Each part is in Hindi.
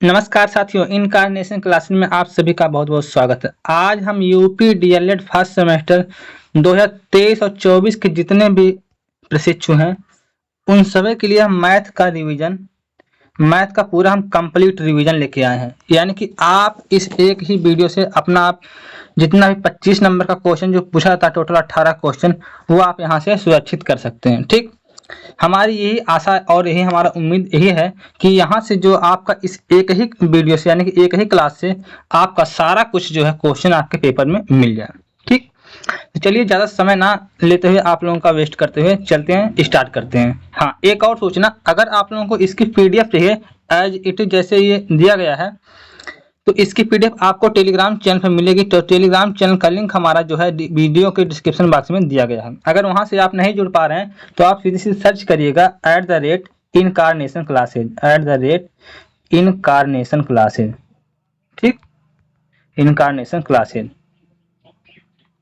नमस्कार साथियों, इनकार्नेशन क्लासेस में आप सभी का बहुत बहुत स्वागत है। आज हम यूपी डीएलएड फर्स्ट सेमेस्टर 2023 और 24 के जितने भी प्रशिक्षु हैं उन सभी के लिए हम मैथ का पूरा हम कंप्लीट रिवीजन लेके आए हैं। यानी कि आप इस एक ही वीडियो से अपना आप जितना भी 25 नंबर का क्वेश्चन जो पूछा था, टोटल 18 क्वेश्चन, वो आप यहाँ से सुरक्षित कर सकते हैं। ठीक, हमारी यही आशा और यही हमारा उम्मीद यही है कि यहाँ से जो आपका इस एक ही वीडियो से यानी कि एक ही क्लास से आपका सारा कुछ जो है क्वेश्चन आपके पेपर में मिल जाए। ठीक, तो चलिए ज़्यादा समय ना लेते हुए, आप लोगों का वेस्ट करते हुए चलते हैं, स्टार्ट करते हैं। हाँ, एक और सूचना, अगर आप लोगों को इसकी पीडीएफ चाहिए एज इट इज जैसे ये दिया गया है, तो इसकी पीडीएफ आपको टेलीग्राम चैनल पर मिलेगी। तो टेलीग्राम चैनल का लिंक हमारा जो है वीडियो के डिस्क्रिप्शन बॉक्स में दिया गया है। अगर वहां से आप नहीं जुड़ पा रहे हैं तो आप सीधे सीधे सर्च करिएगा @इनकार्नेशन क्लासेज, @इनकार्नेशन क्लासेज। ठीक, इनकार्नेशन क्लासेज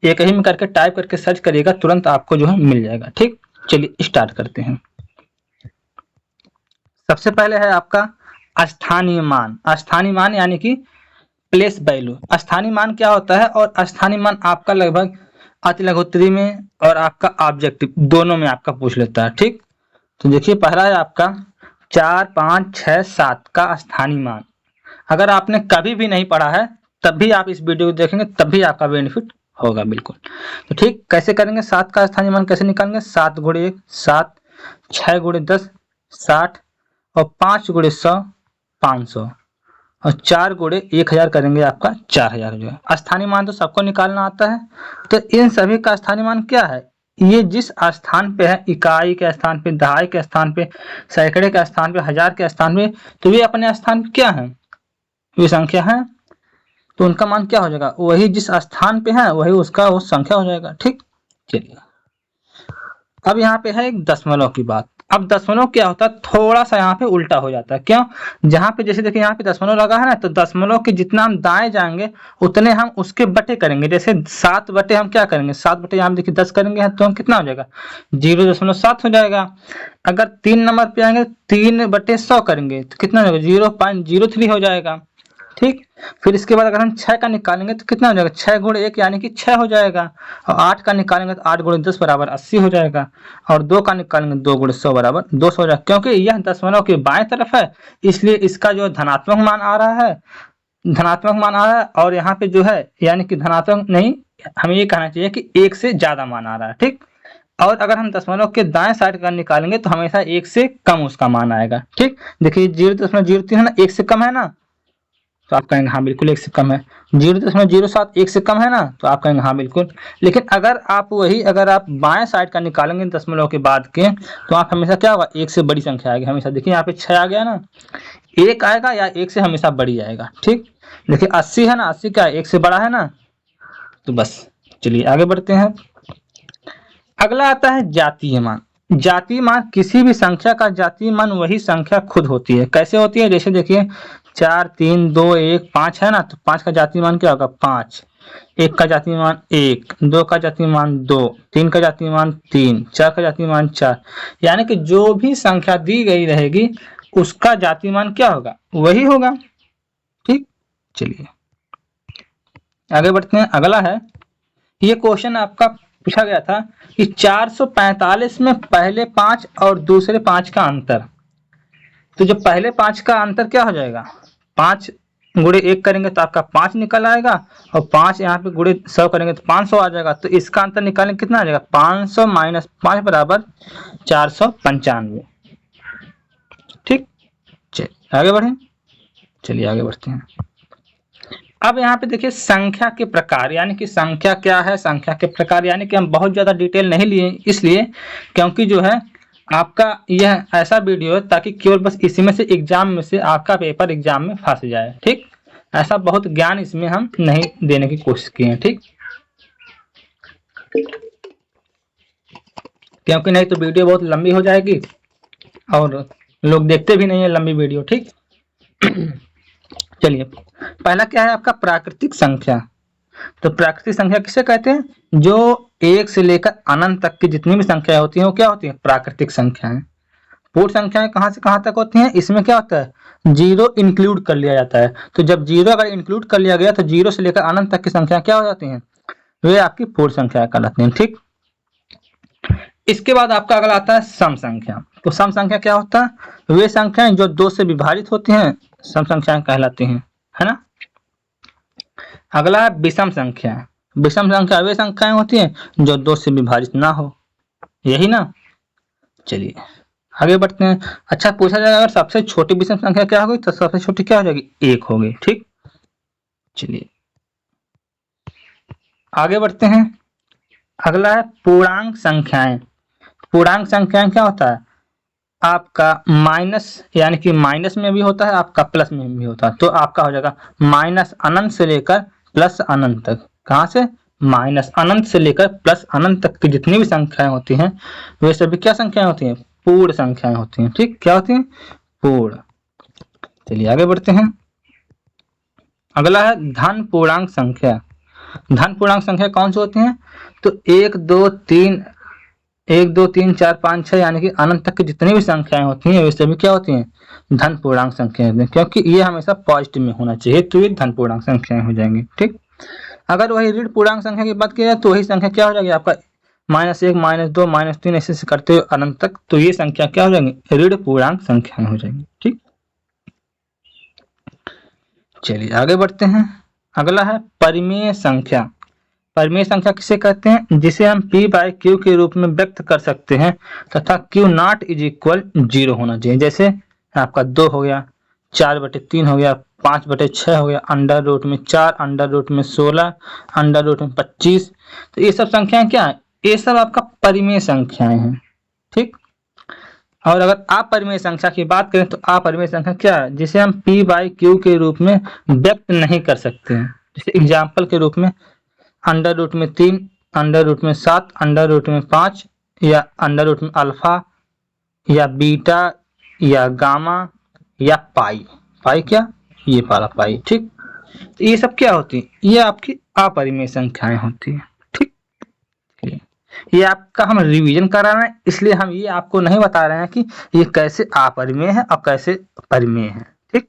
एक ही में करके टाइप करके सर्च करिएगा, तुरंत आपको जो है मिल जाएगा। ठीक, चलिए स्टार्ट करते हैं। सबसे पहले है आपका स्थानीय मान। स्थानीय मान यानी कि प्लेस वैल्यू। स्थानीय मान क्या होता है? और स्थानीय मान आपका लगभग अति लघुत्तरी में और आपका ऑब्जेक्टिव दोनों में आपका पूछ लेता है। ठीक, तो देखिए पहला है आपका 4, 5, 6, 7 का स्थानीय मान। अगर आपने कभी भी नहीं पढ़ा है तब भी आप इस वीडियो को देखेंगे तब भी आपका बेनिफिट होगा बिल्कुल। तो ठीक, कैसे करेंगे? 7 का स्थानीय मान कैसे निकालेंगे? 7 गुणे 1 7, 6 गुणे 10 60 और 5 गुणे 100 500 और 4 गुणे 1000 करेंगे आपका 4000 जो है। स्थानीय मान तो सबको निकालना आता है। तो इन सभी का स्थानीय मान क्या है? ये जिस स्थान पे है, इकाई के स्थान पे, दहाई के स्थान पे, सैकड़े के स्थान पे, हजार के स्थान पे, तो ये अपने स्थान पे क्या है? ये संख्या है, तो उनका मान क्या हो जाएगा? वही जिस स्थान पे है वही उसका वो संख्या हो जाएगा। ठीक, चलिए अब यहाँ पे है एक दशमलव की बात। अब दशमलव क्या होता है? थोड़ा सा यहाँ पे उल्टा हो जाता है। क्यों? जहाँ पे जैसे देखिए यहाँ पे दशमलव लगा है ना, तो दशमलव के जितना हम दाएं जाएंगे उतने हम उसके बटे करेंगे। जैसे 7 बटे हम क्या करेंगे? 7 बटे यहाँ देखिए 10 करेंगे तो हम कितना हो जाएगा? 0.7 हो जाएगा। अगर 3 नंबर पे आएंगे 3 बटे 100 करेंगे तो कितना हो जाएगा? 0.03 हो जाएगा। ठीक, फिर इसके बाद अगर हम 6 का निकालेंगे तो कितना हो जाएगा? 6 गुणे 1 यानी कि 6 हो जाएगा। और 8 का निकालेंगे तो 8 गुणे 10 बराबर 80 हो जाएगा। और 2 का निकालेंगे 2 गुणे 100 बराबर 200 हो जाएगा। क्योंकि यह दशमलव के बाएं तरफ है इसलिए इसका जो धनात्मक मान आ रहा है, धनात्मक मान आ रहा है। और यहाँ पे जो है यानी कि धनात्मक नहीं, हमें ये कहना चाहिए कि 1 से ज्यादा मान आ रहा है। ठीक, और अगर हम दशमलव के दाएं साइड का निकालेंगे तो हमेशा 1 से कम उसका मान आएगा। ठीक, देखिए 0.03 है ना, 1 से कम है ना, तो आप कहेंगे हाँ बिल्कुल 1 से कम है। 0.07 1 से कम है ना, तो आप कहेंगे हाँ बिल्कुल। लेकिन अगर आप बाएं साइड का निकालेंगे दशमलव के बाद के, तो आप हमेशा क्या होगा? 1 से बड़ी संख्या आएगी हमेशा। देखिए यहाँ पे 6 आ गया ना, 1 आएगा या 1 से हमेशा बड़ी आएगा। ठीक, देखिए 80 है ना, 80 क्या है? 1 से बड़ा है ना, तो बस चलिए आगे बढ़ते हैं। अगला आता है जातीय मान। जातीय मान किसी भी संख्या का जातीय मान वही संख्या खुद होती है। कैसे होती है? जैसे देखिए 4 3 2 1 5 है ना, तो 5 का जातीय मान क्या होगा? 5। 1 का जातीय मान 1, 2 का जातीय मान 2, 3 का जातीय मान 3, 4 का जातीय मान 4। यानी कि जो भी संख्या दी गई रहेगी उसका जातीय मान क्या होगा? वही होगा। ठीक, चलिए आगे बढ़ते हैं। अगला है, ये क्वेश्चन आपका पूछा गया था कि 445 में पहले 5 और दूसरे 5 का अंतर। तो जो पहले 5 का अंतर क्या हो जाएगा? 5 गुणे 1 करेंगे तो आपका 5 निकल आएगा, और 5 यहाँ पे गुणे 100 करेंगे तो 500 आ जाएगा। तो इसका अंतर निकालेंगे कितना आ जाएगा? 500 माइनस 5 बराबर 495। ठीक, चलिए आगे बढ़े। चलिए आगे बढ़ते हैं। अब यहाँ पे देखिए संख्या के प्रकार, यानी कि संख्या क्या है, संख्या के प्रकार, यानी कि हम बहुत ज्यादा डिटेल नहीं लिए इसलिए क्योंकि जो है आपका यह ऐसा वीडियो है ताकि केवल बस इसी में से एग्जाम में से आपका पेपर एग्जाम में फंस जाए। ठीक, ऐसा बहुत ज्ञान इसमें हम नहीं देने की कोशिश किए हैं। ठीक, क्योंकि नहीं तो वीडियो बहुत लंबी हो जाएगी और लोग देखते भी नहीं है लंबी वीडियो। ठीक, चलिए पहला क्या है आपका? प्राकृतिक संख्या। तो प्राकृतिक संख्या किसे कहते हैं? जो 1 से लेकर अनंत तक की जितनी भी संख्या होती है वो क्या होती है? प्राकृतिक संख्याएं। पूर्ण संख्याएं कहां से कहां तक होती हैं? इसमें क्या होता है? जीरो इंक्लूड कर लिया जाता है। तो जब जीरो अगर इंक्लूड कर लिया गया तो जीरो से लेकर अनंत तक की संख्या क्या हो जाती हैं, वे आपकी पूर्ण संख्या कहलाती हैं। ठीक, इसके बाद आपका अगला आता है सम संख्या। तो सम संख्या क्या होता है, वे संख्याएं जो दो से विभाजित होती हैं सम संख्याएं कहलाती हैं, है ना। अगला है विषम संख्या। विषम संख्या वे संख्याएं होती हैं जो दो से विभाजित ना हो, यही ना। चलिए आगे बढ़ते हैं। अच्छा, पूछा जाएगा अगर सबसे छोटी विषम संख्या क्या होगी, तो सबसे छोटी क्या हो जाएगी, एक होगी। ठीक, चलिए आगे बढ़ते हैं। अगला है पूर्णांक संख्याएं। पूर्णांक संख्याएं क्या होता है, आपका माइनस, यानी कि माइनस में भी होता है, आपका प्लस में भी होता है। तो आपका हो जाएगा माइनस अनंत से लेकर प्लस अनंत तक। कहाँ से, माइनस अनंत से लेकर प्लस अनंत तक की जितनी भी संख्याएं होती हैं वे सभी क्या संख्याएं होती हैं, पूर्ण संख्याएं होती हैं। ठीक, क्या होती हैं, पूर्ण। चलिए आगे बढ़ते हैं। अगला है धन पूर्णांक संख्या। धन पूर्णांक संख्या कौन सी होती हैं, तो 1 2 3 1 2 3 4 5 6 यानी कि अनंत तक की जितनी भी संख्याएं होती हैं वे सभी क्या होती हैं, धन पूर्णांक संख्याएं होती हैं, क्योंकि ये हमेशा पॉजिटिव में होना चाहिए तो ये धन पूर्णांक संख्याएं हो जाएंगी। ठीक, अगर वही ऋण पूर्णांक संख्या की बात की जाए तो वही संख्या क्या हो जाएगी आपका -1 -2 -3 ऐसे से करते हुए अनंत तक, तो ये संख्या क्या हो जाएंगी, ऋण पूर्णांक संख्याएं हो जाएंगी। ठीक, चलिए आगे बढ़ते हैं। अगला है परिमेय संख्या। परिमेय संख्या किसे कहते हैं, जिसे हम p बाय क्यू के रूप में व्यक्त कर सकते हैं तथा क्यू नॉट इज इक्वल 0 होना चाहिए। जैसे आपका 2 हो गया, 4/3 हो गया, 5/6 हो गया, अंडर रूट में 4, अंडर रूट में 16, अंडर रूट में 25। तो ये सब संख्याएं क्या है, ये सब आपका परिमेय संख्याएं हैं। ठीक, और अगर अपरिमेय संख्या की बात करें तो अपरिमेय संख्या क्या है, जिसे हम p बाय क्यू के रूप में व्यक्त नहीं कर सकते हैं। जैसे एग्जाम्पल के रूप में अंडर रूट में 3, अंडर रूट में 7, अंडर रूट में 5, या अंडर रूट में अल्फा या बीटा या गामा या पाई। पाई क्या, ये वाला पाई। ठीक, तो ये सब क्या होती है, ये आपकी अपरिमेय संख्याएं होती है। ठीक, ये आपका हम रिवीजन करा रहे हैं, इसलिए हम ये आपको नहीं बता रहे हैं कि ये कैसे अपरिमेय है और कैसे परिमेय है। ठीक,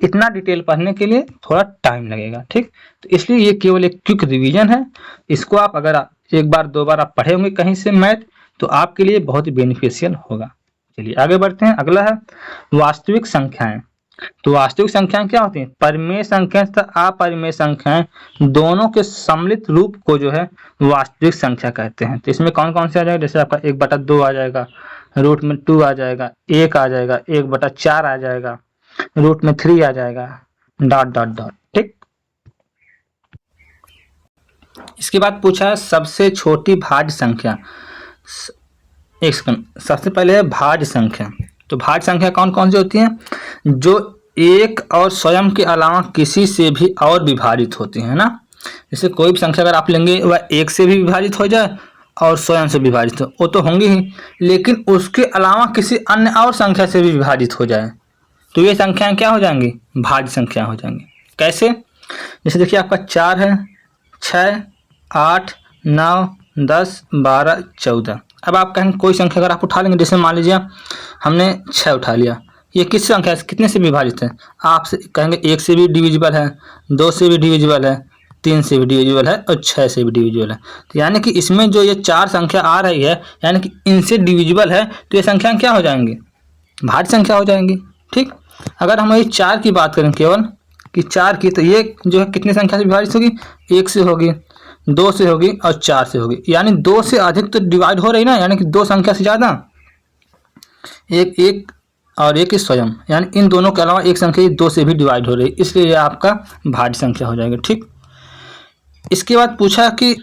इतना डिटेल पढ़ने के लिए थोड़ा टाइम लगेगा। ठीक, तो इसलिए ये केवल एक क्विक रिवीजन है। इसको आप अगर एक बार दो बार आप पढ़े होंगे कहीं से मैथ, तो आपके लिए बहुत ही बेनिफिशियल होगा। चलिए आगे बढ़ते हैं। अगला है वास्तविक संख्याएं। तो वास्तविक संख्याएं क्या होती हैं, परिमेय संख्याएं तथा अपरिमेय संख्याएं दोनों के सम्मिलित रूप को जो है वास्तविक संख्या कहते हैं। तो इसमें कौन कौन से आ जाएगा, जैसे आपका 1/2 आ जाएगा, रूट में 2 आ जाएगा, 1 आ जाएगा, 1/4 आ जाएगा, रूट में 3 आ जाएगा, डॉट डॉट डॉट। ठीक, इसके बाद पूछा है सबसे छोटी भाज्य संख्या। एक सेकंड, सबसे पहले है भाज्य संख्या। तो भाज्य संख्या कौन कौन सी होती हैं, जो एक और स्वयं के अलावा किसी से भी और विभाजित होती है ना। जैसे कोई भी संख्या अगर आप लेंगे वह एक से भी विभाजित हो जाए और स्वयं से विभाजित हो, वो तो होंगी ही, लेकिन उसके अलावा किसी अन्य और संख्या से भी विभाजित हो जाए तो ये संख्याएं क्या हो जाएंगी, भाज्य संख्या हो जाएंगी। कैसे, जैसे देखिए आपका 4 है, 6, 8, 9, 10, 12, 14। अब आप कहेंगे कोई संख्या अगर आप उठा लेंगे, जैसे मान लीजिए हमने 6 उठा लिया, ये किस संख्या से कितने से विभाजित है, आप से कहेंगे 1 से भी डिविजिबल है, 2 से भी डिविजिबल है, 3 से भी डिविजिबल है और 6 से भी डिविजिबल है। तो यानी कि इसमें जो ये 4 संख्या आ रही है यानी कि इनसे डिविजिबल है, तो ये संख्या क्या हो जाएंगी, भाज्य संख्या हो जाएंगी। ठीक, अगर हम ये 4 की बात करें केवल कि 4 की, तो ये जो है कितनी संख्या से विभाजित होगी, 1 से होगी, 2 से होगी और 4 से होगी। यानी 2 से अधिक तो डिवाइड हो रही ना, यानी कि 2 संख्या से ज़्यादा, एक और एक स्वयं, यानी इन दोनों के अलावा एक संख्या 2 से भी डिवाइड हो रही, इसलिए यह आपका भाज्य संख्या हो जाएगा। ठीक, इसके बाद पूछा कि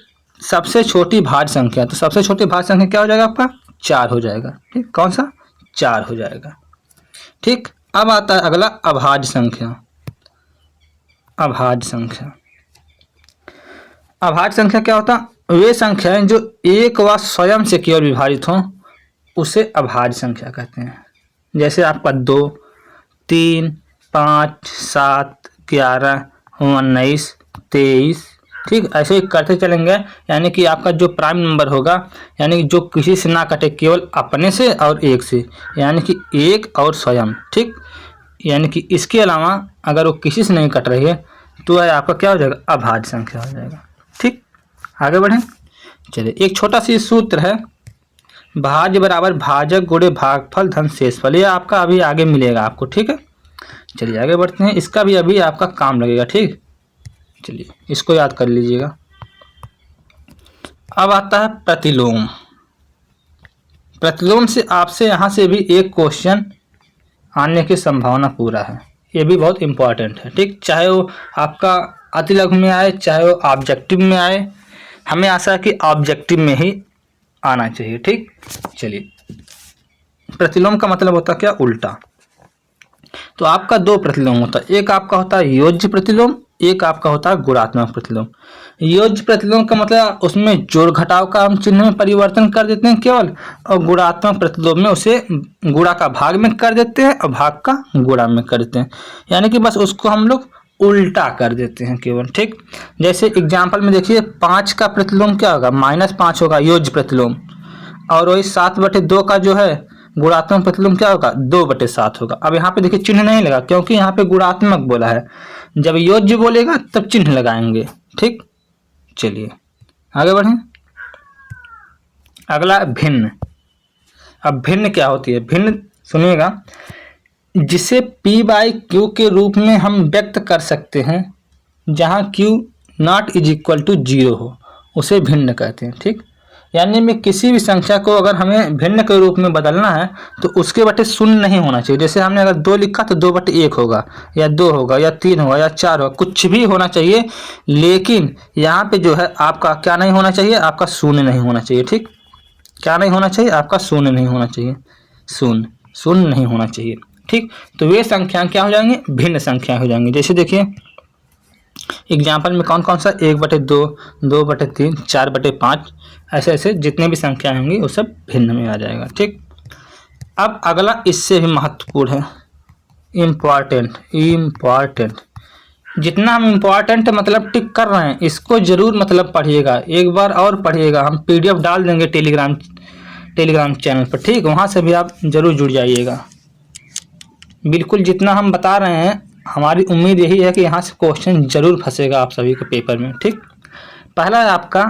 सबसे छोटी भाज्य संख्या। तो सबसे छोटी भाज्य संख्या क्या हो जाएगा आपका, 4 हो जाएगा। ठीक, कौन सा, 4 हो जाएगा। ठीक, अब आता है अगला अभाज्य संख्या। अभाज्य संख्या, अभाज्य संख्या क्या होता है, वे संख्याएं जो एक व स्वयं से केवल विभाजित हों उसे अभाज्य संख्या कहते हैं। जैसे आपका 2, 3, 5, 7, 11, 19, 23। ठीक, ऐसे ही करते चलेंगे, यानी कि आपका जो प्राइम नंबर होगा, यानी कि जो किसी से ना कटे, केवल अपने से और एक से, यानी कि एक और स्वयं। ठीक, यानी कि इसके अलावा अगर वो किसी से नहीं कट रही है तो वह आपका क्या हो जाएगा, अभाज्य संख्या हो जाएगा। ठीक, आगे बढ़ें। चलिए, एक छोटा सी सूत्र है, भाज्य बराबर भाजक गुणे भागफल धन शेषफल। ये आपका अभी आगे मिलेगा आपको। ठीक है, चलिए आगे बढ़ते हैं, इसका भी अभी आपका काम लगेगा। ठीक, चलिए इसको याद कर लीजिएगा। अब आता है प्रतिलोम। प्रतिलोम से आपसे यहाँ से भी एक क्वेश्चन आने की संभावना पूरा है, ये भी बहुत इंपॉर्टेंट है। ठीक, चाहे वो आपका अतिलघु में आए चाहे वो ऑब्जेक्टिव में आए, हमें आशा है कि ऑब्जेक्टिव में ही आना चाहिए। ठीक, चलिए, प्रतिलोम का मतलब होता है क्या, उल्टा। तो आपका दो प्रतिलोम होता है, एक आपका होता है योज्य प्रतिलोम, एक आपका होता है गुणात्मक प्रतिलोम। योज्य प्रतिलोम का मतलब उसमें जोड़ घटाव का हम चिन्ह में परिवर्तन कर देते हैं केवल, और गुणात्मक प्रतिलोम में उसे गुणा का भाग में कर देते हैं और भाग का गुणा में कर देते हैं, यानी कि बस उसको हम लोग उल्टा कर देते हैं केवल। ठीक, जैसे एग्जाम्पल में देखिए, 5 का प्रतिलोम क्या होगा, -5 होगा योज्य प्रतिलोम, और वही 7/2 का जो है गुणात्मक प्रतिलोम क्या होगा, 2/7 होगा। अब यहाँ पे देखिए चिन्ह नहीं लगा क्योंकि यहाँ पे गुणात्मक बोला है, जब योज्य बोलेगा तब चिन्ह लगाएंगे। ठीक, चलिए आगे बढ़ें। अगला भिन्न। अब भिन्न क्या होती है, भिन्न सुनिएगा, जिसे P/Q के रूप में हम व्यक्त कर सकते हैं जहाँ Q ≠ 0 हो, उसे भिन्न कहते हैं। ठीक, यानी में किसी भी संख्या को अगर हमें भिन्न के रूप में बदलना है तो उसके बटे शून्य नहीं होना चाहिए। जैसे हमने अगर 2 लिखा तो 2/1 होगा, या 2 होगा, या 3 होगा, या 4 होगा, कुछ भी होना चाहिए, लेकिन यहाँ पे जो है आपका क्या नहीं होना चाहिए, आपका शून्य नहीं होना चाहिए। ठीक, क्या नहीं होना चाहिए, आपका शून्य नहीं होना चाहिए, शून्य नहीं होना चाहिए। ठीक, तो वे संख्या क्या हो जाएंगे, भिन्न संख्या हो जाएंगी। जैसे देखिए एग्जाम्पल में कौन कौन सा, 1/2, 2/3, 4/5, ऐसे ऐसे जितने भी संख्या होंगी वो सब भिन्न में आ जाएगा। ठीक, अब अगला इससे भी महत्वपूर्ण है, इम्पॉर्टेंट। जितना हम इम्पॉर्टेंट मतलब टिक कर रहे हैं इसको जरूर मतलब पढ़िएगा, एक बार और पढ़िएगा। हम PDF डाल देंगे टेलीग्राम चैनल पर। ठीक, वहाँ से भी आप जरूर जुड़ जाइएगा। बिल्कुल जितना हम बता रहे हैं, हमारी उम्मीद यही है कि यहाँ से क्वेश्चन जरूर फंसेगा आप सभी के पेपर में। ठीक, पहला है आपका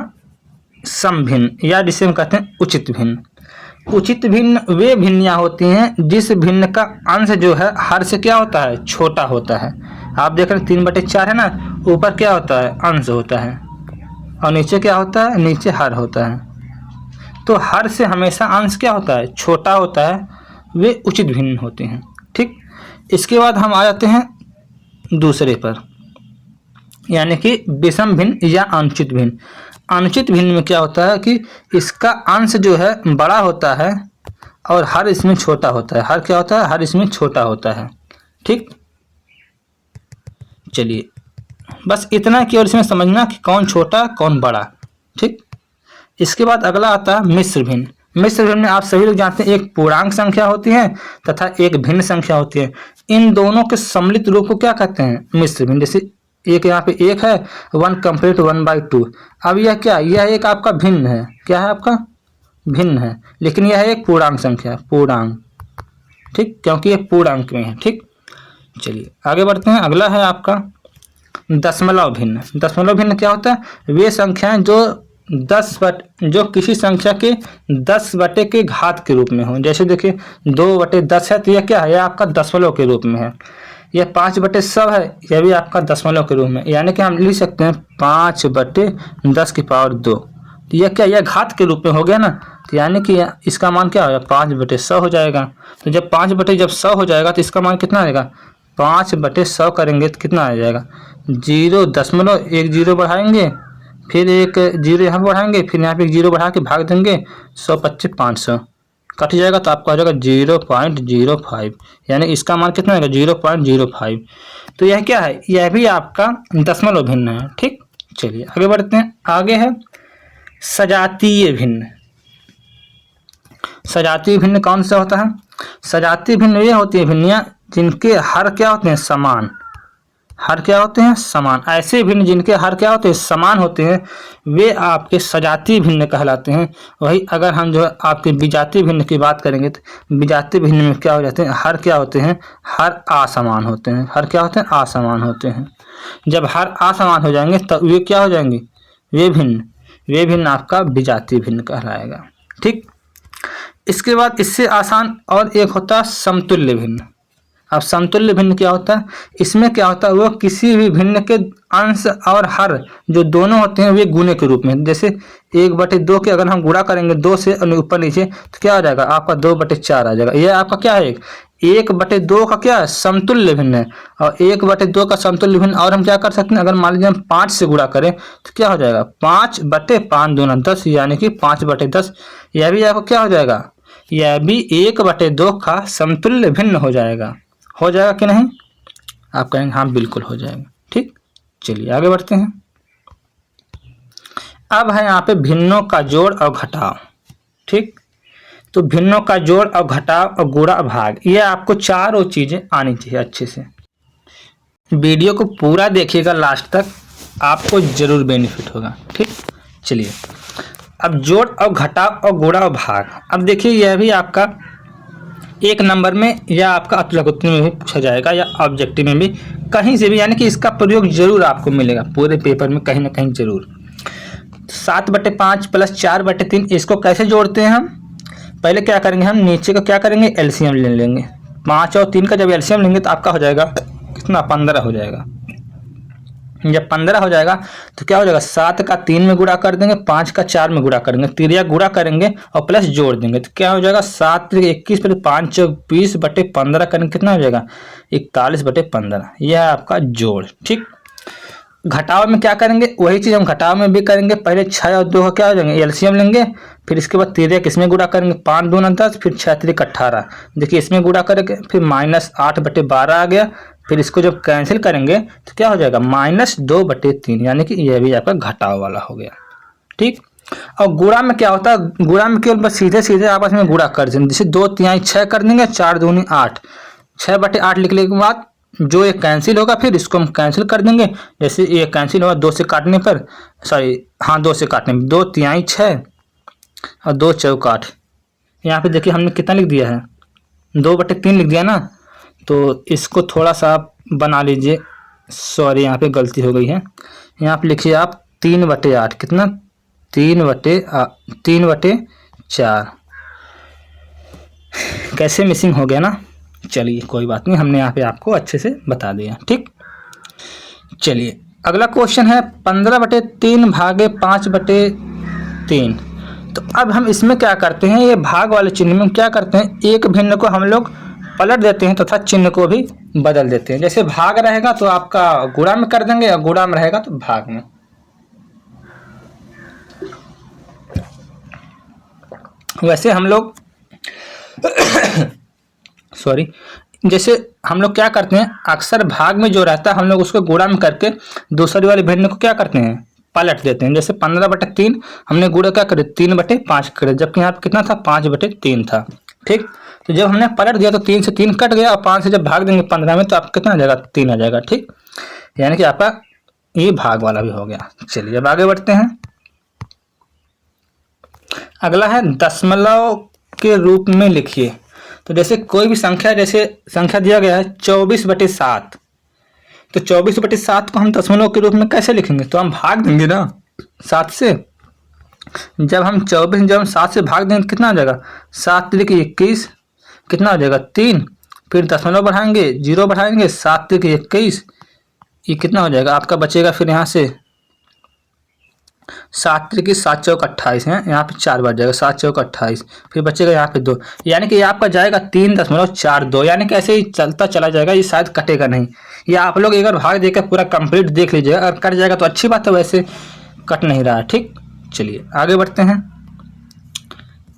समभिन्न, या जिसे हम कहते हैं उचित भिन्न। उचित भिन्न वे भिन्नियाँ होती हैं जिस भिन्न का अंश जो है हर से क्या होता है, छोटा होता है। आप देख रहे हैं 3/4 है ना, ऊपर क्या होता है, अंश होता है, और नीचे क्या होता है, नीचे हर होता है। तो हर से हमेशा अंश क्या होता है, छोटा होता है, वे उचित भिन्न होते हैं। ठीक, इसके बाद हम आ जाते हैं दूसरे पर, यानी कि विषम भिन्न या अनुचित भिन्न। अनुचित भिन्न में क्या होता है कि इसका अंश जो है बड़ा होता है और हर इसमें छोटा होता है। हर क्या होता है, हर इसमें छोटा होता है। ठीक, चलिए बस इतना केवल इसमें समझना कि कौन छोटा कौन बड़ा। ठीक, इसके बाद अगला आता है मिश्र भिन्न। मिश्र भिन्न में आप सभी लोग जानते हैं एक पूर्णांक संख्या होती है तथा एक भिन्न संख्या होती है। इन दोनों के सम्मिलित रूप को क्या कहते हैं, मिश्र भिन्न। जैसे एक यहाँ पे 1 है, 1 कंप्लीट 1/2। अब यह क्या, यह एक आपका भिन्न है, क्या है आपका भिन्न है, लेकिन यह एक पूर्णांक संख्या, पूर्णांक। ठीक, क्योंकि यह पूर्णांक में है। ठीक, चलिए आगे बढ़ते हैं। अगला है आपका दशमलव भिन्न। दशमलव भिन्न क्या होता है, वे संख्याएं जो किसी संख्या के 10 के घात के रूप में हो। जैसे देखिए 2/10 है तो यह क्या है, यह आपका दशमलव के रूप में है। यह 5/100 है, यह भी आपका दशमलव के रूप में, यानी कि हम लिख सकते हैं 5/10⁻²। तो यह क्या, यह घात के रूप में हो गया ना, तो यानी कि इसका मान क्या होगा, 5/100 हो जाएगा। तो जब 5/100 हो जाएगा तो इसका मान कितना आएगा, 5/100 करेंगे तो कितना आ जाएगा, 0.1 0 बढ़ाएंगे, फिर एक 0 यहाँ बढ़ाएंगे, फिर यहाँ पे 1 0 बढ़ा के भाग देंगे, 100 × 500 कट जाएगा, तो आपको आ जाएगा 0.05, यानी इसका मान कितना आएगा, 0.05। तो यह क्या है, यह भी आपका दशमलव भिन्न है। ठीक, चलिए आगे बढ़ते हैं। आगे है सजातीय भिन्न। सजातीय भिन्न कौन सा होता है, सजातीय भिन्न ये होती है भिन्नियाँ जिनके हर क्या होते हैं, समान। हर क्या होते हैं? समान। ऐसे भिन्न जिनके हर क्या होते हैं? समान होते हैं, वे आपके सजातीय भिन्न कहलाते हैं। वही अगर हम जो है आपके विजातीय भिन्न की बात करेंगे तो विजातीय भिन्न में क्या हो जाते हैं? हर क्या होते हैं? हर असमान होते हैं। हर क्या होते हैं? असमान होते हैं। जब हर असमान हो जाएंगे तब वे क्या हो जाएंगे? वे भिन्न आपका विजातीय भिन्न कहलाएगा। ठीक। इसके बाद इससे आसान और एक होता है समतुल्य भिन्न। अब समतुल्य भिन्न क्या होता है? इसमें क्या होता है? वो किसी भी भिन्न के अंश और हर जो दोनों होते हैं वे गुणे के रूप में, जैसे 1/2 के अगर हम गुणा करेंगे 2 से ऊपर नीचे तो क्या हो जाएगा? आपका 2/4 आ जाएगा। यह आपका क्या है? 1/2 का क्या है? समतुल्य भिन्न है। और 1/2 का समतुल्य भिन्न और हम क्या कर सकते हैं? अगर मान लीजिए हम 5 से गुणा करें तो क्या हो जाएगा? 5/5 दूना 10 यानी कि 5/10। यह भी आपको क्या हो जाएगा? यह भी 1/2 का समतुल्य भिन्न हो जाएगा। हो जाएगा कि नहीं? आप कहेंगे हाँ बिल्कुल हो जाएगा। ठीक। चलिए आगे बढ़ते हैं। अब है यहाँ पे भिन्नों का जोड़ और घटाव। ठीक। तो भिन्नों का जोड़ और घटाव और गुणा भाग, ये आपको चारों चीजें आनी चाहिए अच्छे से। वीडियो को पूरा देखिएगा लास्ट तक, आपको जरूर बेनिफिट होगा। ठीक। चलिए अब जोड़ और घटाव और गुणा और भाग। अब देखिए यह भी आपका 1 नंबर में या आपका अतुलकथन में भी पूछा जाएगा या ऑब्जेक्टिव में भी, कहीं से भी, यानी कि इसका प्रयोग जरूर आपको मिलेगा पूरे पेपर में कहीं ना कहीं जरूर। 7/5 प्लस 4/3 इसको कैसे जोड़ते हैं हम? पहले क्या करेंगे? हम नीचे का क्या करेंगे? एलसीएम ले लेंगे। 5 और 3 का जब एलसीएम लेंगे तो आपका हो जाएगा कितना? 15 हो जाएगा। जब 15 हो जाएगा तो क्या हो जाएगा? 7 का 3 में गुणा कर देंगे, 5 का 4 में गुणा करेंगे, तिरिया गुणा करेंगे और प्लस जोड़ देंगे तो क्या हो जाएगा? 7 21 पर 5 20/15 करेंगे, कितना हो जाएगा? 41/15। यह है आपका जोड़। ठीक। घटाव में क्या करेंगे? वही चीज हम घटाव में भी करेंगे। पहले 6 और 2 का क्या हो जाएंगे? एलसीएम लेंगे, फिर इसके बाद तिरिया किसमें गुणा करेंगे? 5 दूना 10, फिर 6 3 18। देखिए इसमें गुणा करेंगे, फिर -8/12 आ गया। फिर इसको जब कैंसिल करेंगे तो क्या हो जाएगा? -2/3, यानी कि यह भी आपका घटाव वाला हो गया। ठीक। और गुणा में क्या होता है? गुणा में केवल बस सीधे सीधे आपस में गुणा कर देंगे। जैसे 2 तिहाई 6 कर देंगे, 4 दूनी 8, 6/8 लिखने के बाद जो ये कैंसिल होगा फिर इसको हम कैंसिल कर देंगे। जैसे ये कैंसिल होगा 2 से काटने पर, सॉरी हाँ 2 से काटने में, 2 तिहाई 6 और 2 चौक 8। यहाँ पे देखिए हमने कितना लिख दिया है? 2/3 लिख दिया ना। तो इसको थोड़ा सा आप बना लीजिए, सॉरी यहाँ पे गलती हो गई है। यहाँ पे लिखिए आप 3/8, कितना? 3/4। कैसे मिसिंग हो गया ना? चलिए कोई बात नहीं, हमने यहाँ पे आपको अच्छे से बता दिया। ठीक। चलिए अगला क्वेश्चन है 15/3 भागे 5/3। तो अब हम इसमें क्या करते हैं? ये भाग वाले चिन्ह में क्या करते हैं? एक भिन्न को हम लोग पलट देते हैं तथा चिन्ह को भी बदल देते हैं। जैसे भाग रहेगा तो आपका गुणा में कर देंगे और गुणा में रहेगा तो भाग में। वैसे हम लोग सॉरी, जैसे हम लोग क्या करते हैं? अक्सर भाग में जो रहता है हम लोग उसको गुणा में करके दूसरी वाले भिन्न को क्या करते हैं? पलट देते हैं। जैसे 15/3 हमने गुणा क्या करे? 3/5 करे, जबकि यहाँ पे कितना था? 5/3 था। ठीक। तो जब हमने पलट दिया तो 3 से 3 कट गया और 5 से जब भाग देंगे 15 में तो आपका कितना आ जाएगा? 3 आ जाएगा। ठीक। यानी कि आपका ये भाग वाला भी हो गया। चलिए अब आगे बढ़ते हैं। अगला है दशमलव के रूप में लिखिए। तो जैसे कोई भी संख्या, जैसे संख्या दिया गया है 24/7, तो 24/7 को हम दशमलव के रूप में कैसे लिखेंगे? तो हम भाग देंगे ना 7 से। जब हम 7 से भाग देंगे कितना आ जाएगा? 7 3 21, कितना हो जाएगा? 3। फिर दशमलव बढ़ाएंगे, 0 बढ़ाएंगे, 7 3 21, ये कितना हो जाएगा? आपका बचेगा फिर यहाँ से 7 3 7 चौक 28 है, यहाँ पे 4 बार जाएगा, 7 चौक 28, फिर बचेगा यहाँ पे 2, यानी कि ये आपका जाएगा 3.42, यानी कि ऐसे ही चलता चला जाएगा, ये शायद कटेगा नहीं। ये आप लोग एक बार भाग देकर पूरा कंप्लीट देख लीजिएगा, अगर कट जाएगा तो अच्छी बात है, वैसे कट नहीं रहा है। ठीक, चलिए आगे बढ़ते हैं।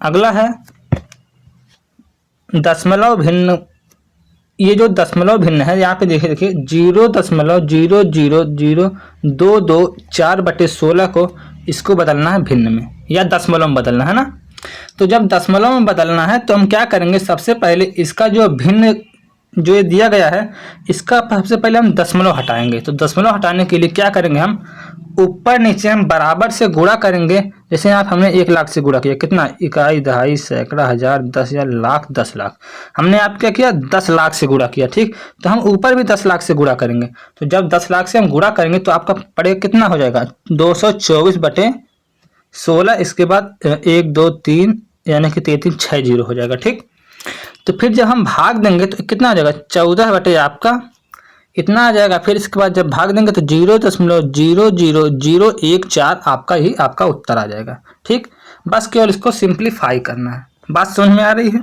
अगला है दशमलव भिन्न। ये जो दशमलव भिन्न है यहाँ पे देखिए 0.00022/16 को इसको बदलना है भिन्न में या दशमलव में बदलना है ना। तो जब दशमलव में बदलना है तो हम क्या करेंगे, सबसे पहले इसका जो भिन्न जो ये दिया गया है इसका सबसे पहले हम दशमलव हटाएंगे। तो दशमलव हटाने के लिए क्या करेंगे, हम ऊपर नीचे हम बराबर से गुणा करेंगे। जैसे यहाँ हमने 1 लाख से गुणा किया, कितना, इकाई, दहाई, सैकड़ा, हजार, 10,000, लाख, 10 लाख। हमने आप क्या किया, 10 लाख से गुणा किया। ठीक, तो हम ऊपर भी 10 लाख से गुणा करेंगे। तो जब 10 लाख से हम गुणा करेंगे तो आपका पड़ेगा कितना हो जाएगा, 224/16। इसके बाद 1 2 3 यानी कि 33 6 जीरो हो जाएगा। ठीक, तो फिर जब हम भाग देंगे तो कितना आ जाएगा, 14 आपका इतना आ जाएगा। फिर इसके बाद जब भाग देंगे तो 0.00014 आपका उत्तर आ जाएगा। ठीक, बस केवल इसको सिंप्लीफाई करना है। बात समझ में आ रही है।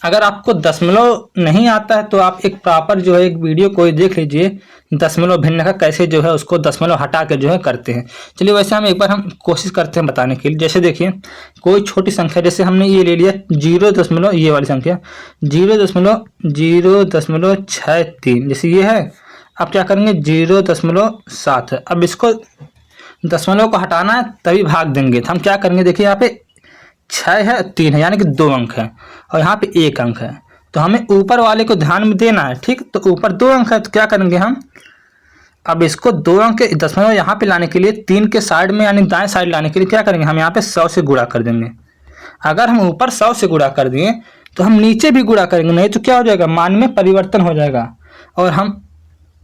अगर आपको दशमलव नहीं आता है तो आप एक प्रॉपर जो है एक वीडियो कोई देख लीजिए, दशमलव भिन्न का कैसे जो है उसको दशमलव हटा के जो है करते हैं। चलिए वैसे हम एक बार हम कोशिश करते हैं बताने के लिए। जैसे देखिए कोई छोटी संख्या, जैसे हमने ये ले लिया 0. ये वाली संख्या 0.063, जैसे ये है। अब क्या करेंगे, 0.7 है। अब इसको दशमलव को हटाना है तभी भाग देंगे। तो हम क्या करेंगे, देखिए यहाँ पे 6 है, 3 है, यानी कि 2 अंक है, और यहाँ पे 1 अंक है। तो हमें ऊपर वाले को ध्यान में देना है। ठीक, तो ऊपर 2 अंक है तो क्या करेंगे हम, अब इसको 2 अंक के दशमलव यहाँ पे लाने के लिए 3 के साइड में यानी दाएं साइड लाने के लिए क्या करेंगे, हम यहाँ पे 100 से गुणा कर देंगे। अगर हम ऊपर 100 से गुणा कर दिए तो हम नीचे भी गुणा करेंगे, नहीं तो क्या हो जाएगा, मान में परिवर्तन हो जाएगा। और हम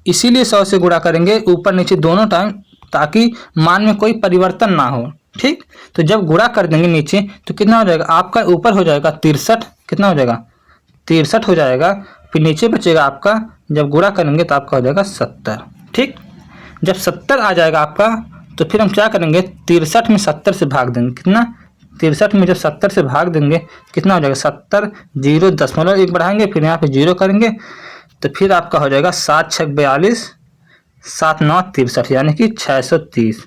इसीलिए 100 से गुणा करेंगे ऊपर नीचे दोनों टाइम, ताकि मान में कोई परिवर्तन ना हो। ठीक, तो जब गुणा कर देंगे नीचे तो कितना हो जाएगा, आपका ऊपर हो जाएगा 63, कितना हो जाएगा, 63 हो जाएगा। फिर नीचे बचेगा आपका, जब गुणा करेंगे तो आपका हो जाएगा 70। ठीक, जब 70 आ जाएगा आपका तो फिर हम क्या करेंगे, 63 में 70 से भाग देंगे। कितना, 63 में जब 70 से भाग देंगे कितना हो जाएगा, 70, 0.1 बढ़ाएंगे, फिर यहाँ पे 0 करेंगे तो फिर आपका हो जाएगा 7 6 42, 7 9 63, यानी कि 630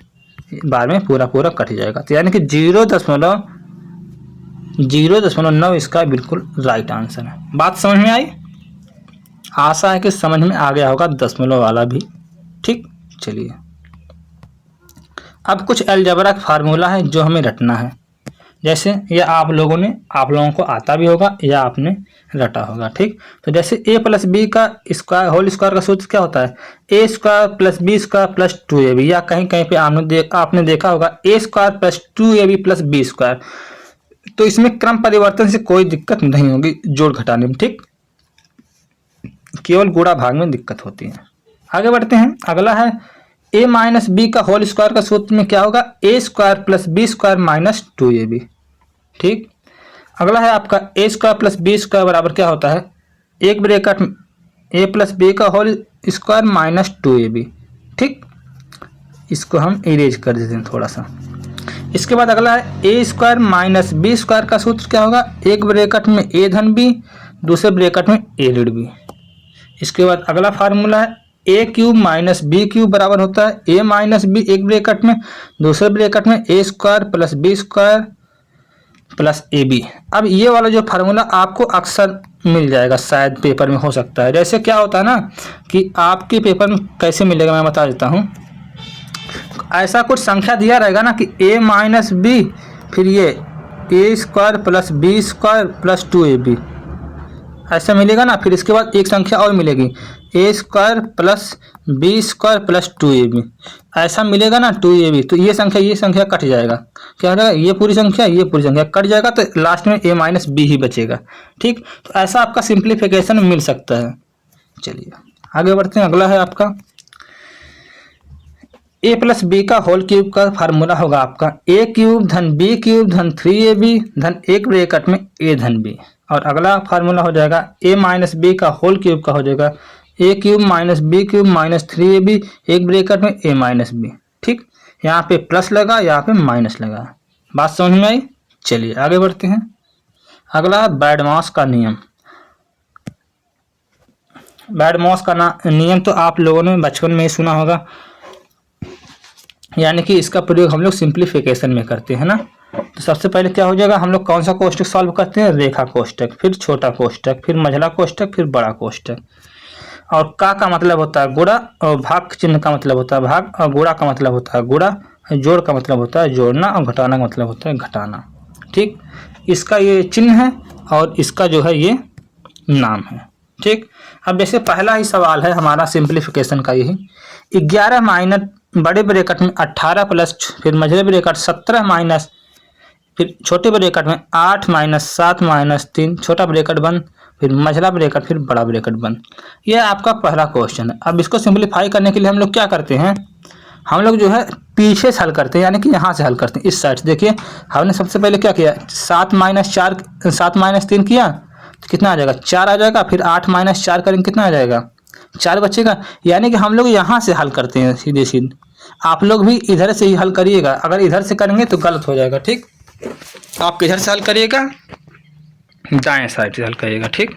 बार में पूरा कट जाएगा। तो यानी कि 0.9 इसका बिल्कुल राइट आंसर है। बात समझ में आई, आशा है कि समझ में आ गया होगा दशमलव वाला भी। ठीक, चलिए अब कुछ अलजेब्रा फार्मूला है जो हमें रटना है। जैसे ये आप लोगों को आता भी होगा या आपने रटा होगा। ठीक, तो जैसे a + b का स्क्वायर होल स्क्वायर का सूत्र क्या होता है, a² + b² + 2ab, या कहीं कहीं पे आपने देखा होगा a² + 2ab + b²। तो इसमें क्रम परिवर्तन से कोई दिक्कत नहीं होगी जोड़ घटाने में। ठीक, केवल गुणा भाग में दिक्कत होती है। आगे बढ़ते हैं, अगला है a - b का होल स्क्वायर का सूत्र में क्या होगा, a² + b² - 2ab। ठीक, अगला है आपका a² + b² बराबर क्या होता है, एक ब्रैकेट a + b का होल स्क्वायर - 2ab। ठीक, इसको हम इरेज कर देते हैं थोड़ा सा। इसके बाद अगला है a² - b² का सूत्र क्या होगा, एक ब्रैकेट में a धन b, दूसरे ब्रैकेट में a ऋण b। इसके बाद अगला फार्मूला है a³ - b³ बराबर होता है a - b, एक ब्रैकेट में, दूसरे ब्रैकेट में a² + b² + ab। अब ये वाला जो फार्मूला आपको अक्सर मिल जाएगा, शायद पेपर में हो सकता है। जैसे क्या होता है ना कि आपके पेपर में कैसे मिलेगा मैं बता देता हूँ। ऐसा कुछ संख्या दिया रहेगा ना कि a - b, फिर ये a² + b² + 2ab, ऐसा मिलेगा ना। फिर इसके बाद एक संख्या और मिलेगी a² + b² + 2ab, ऐसा मिलेगा ना 2ab। तो ये संख्या कट जाएगा, क्या हो जाएगा, ये पूरी संख्या कट जाएगा, तो लास्ट में a - b ही बचेगा। ठीक, तो ऐसा आपका सिंप्लीफिकेशन मिल सकता है। चलिए आगे बढ़ते हैं, अगला है आपका a + b का होल क्यूब का फार्मूला होगा आपका a³ धन b³ धन 3ab धन एक ब्रैकेट में a धन b। और अगला फार्मूला हो जाएगा a - b का होल क्यूब का हो जाएगा a³ - b³ - 3ab, एक ब्रैकेट में a - b। ठीक, यहाँ पे प्लस लगा, यहाँ पे माइनस लगा। बात समझ में आई। चलिए आगे बढ़ते हैं, अगला है बैडमॉस का नियम। बैडमॉस का नियम तो आप लोगों ने बचपन में ही सुना होगा, यानी कि इसका प्रयोग हम लोग सिंप्लीफिकेशन में करते हैं ना। तो सबसे पहले क्या हो जाएगा, हम लोग कौन सा कोष्टक सॉल्व करते हैं, रेखा कोष्टक, फिर छोटा कोष्टक, फिर मझला कोष्टक, फिर बड़ा कोष्टक। और का मतलब होता है गुणा, और भाग चिन्ह का मतलब होता है भाग, और गुणा का मतलब होता है गुणा, जोड़ का मतलब होता है जोड़ना, और घटाना का मतलब होता है घटाना। ठीक, इसका ये चिन्ह है और इसका जो है ये नाम है। ठीक, अब जैसे पहला ही सवाल है हमारा सिंप्लीफिकेशन का यही, 11 माइनस बड़े ब्रैकेट में 18 प्लस फिर मझले ब्रैकेट 17 माइनस फिर छोटे ब्रैकेट में 8 माइनस 7 माइनस 3 छोटा ब्रैकेट बंद फिर मझला ब्रैकेट फिर बड़ा ब्रैकेट बंद। यह आपका पहला क्वेश्चन है। अब इसको सिंप्लीफाई करने के लिए हम लोग क्या करते हैं, हम लोग जो है पीछे से हल करते हैं, यानी कि यहाँ से हल करते हैं। इस साइड से देखिए, हमने सबसे पहले क्या किया, 7 माइनस 3 किया तो कितना आ जाएगा, 4 आ जाएगा। फिर 8 माइनस 4 करेंगे कितना आ जाएगा, 4 बचेगा। यानी कि हम लोग यहाँ से हल करते हैं सीधे सीधे। आप लोग भी इधर से ही हल करिएगा, अगर इधर से करेंगे तो गलत हो जाएगा। ठीक, आप इधर से हल करिएगा, दाएं साइड से हल करिएगा। ठीक,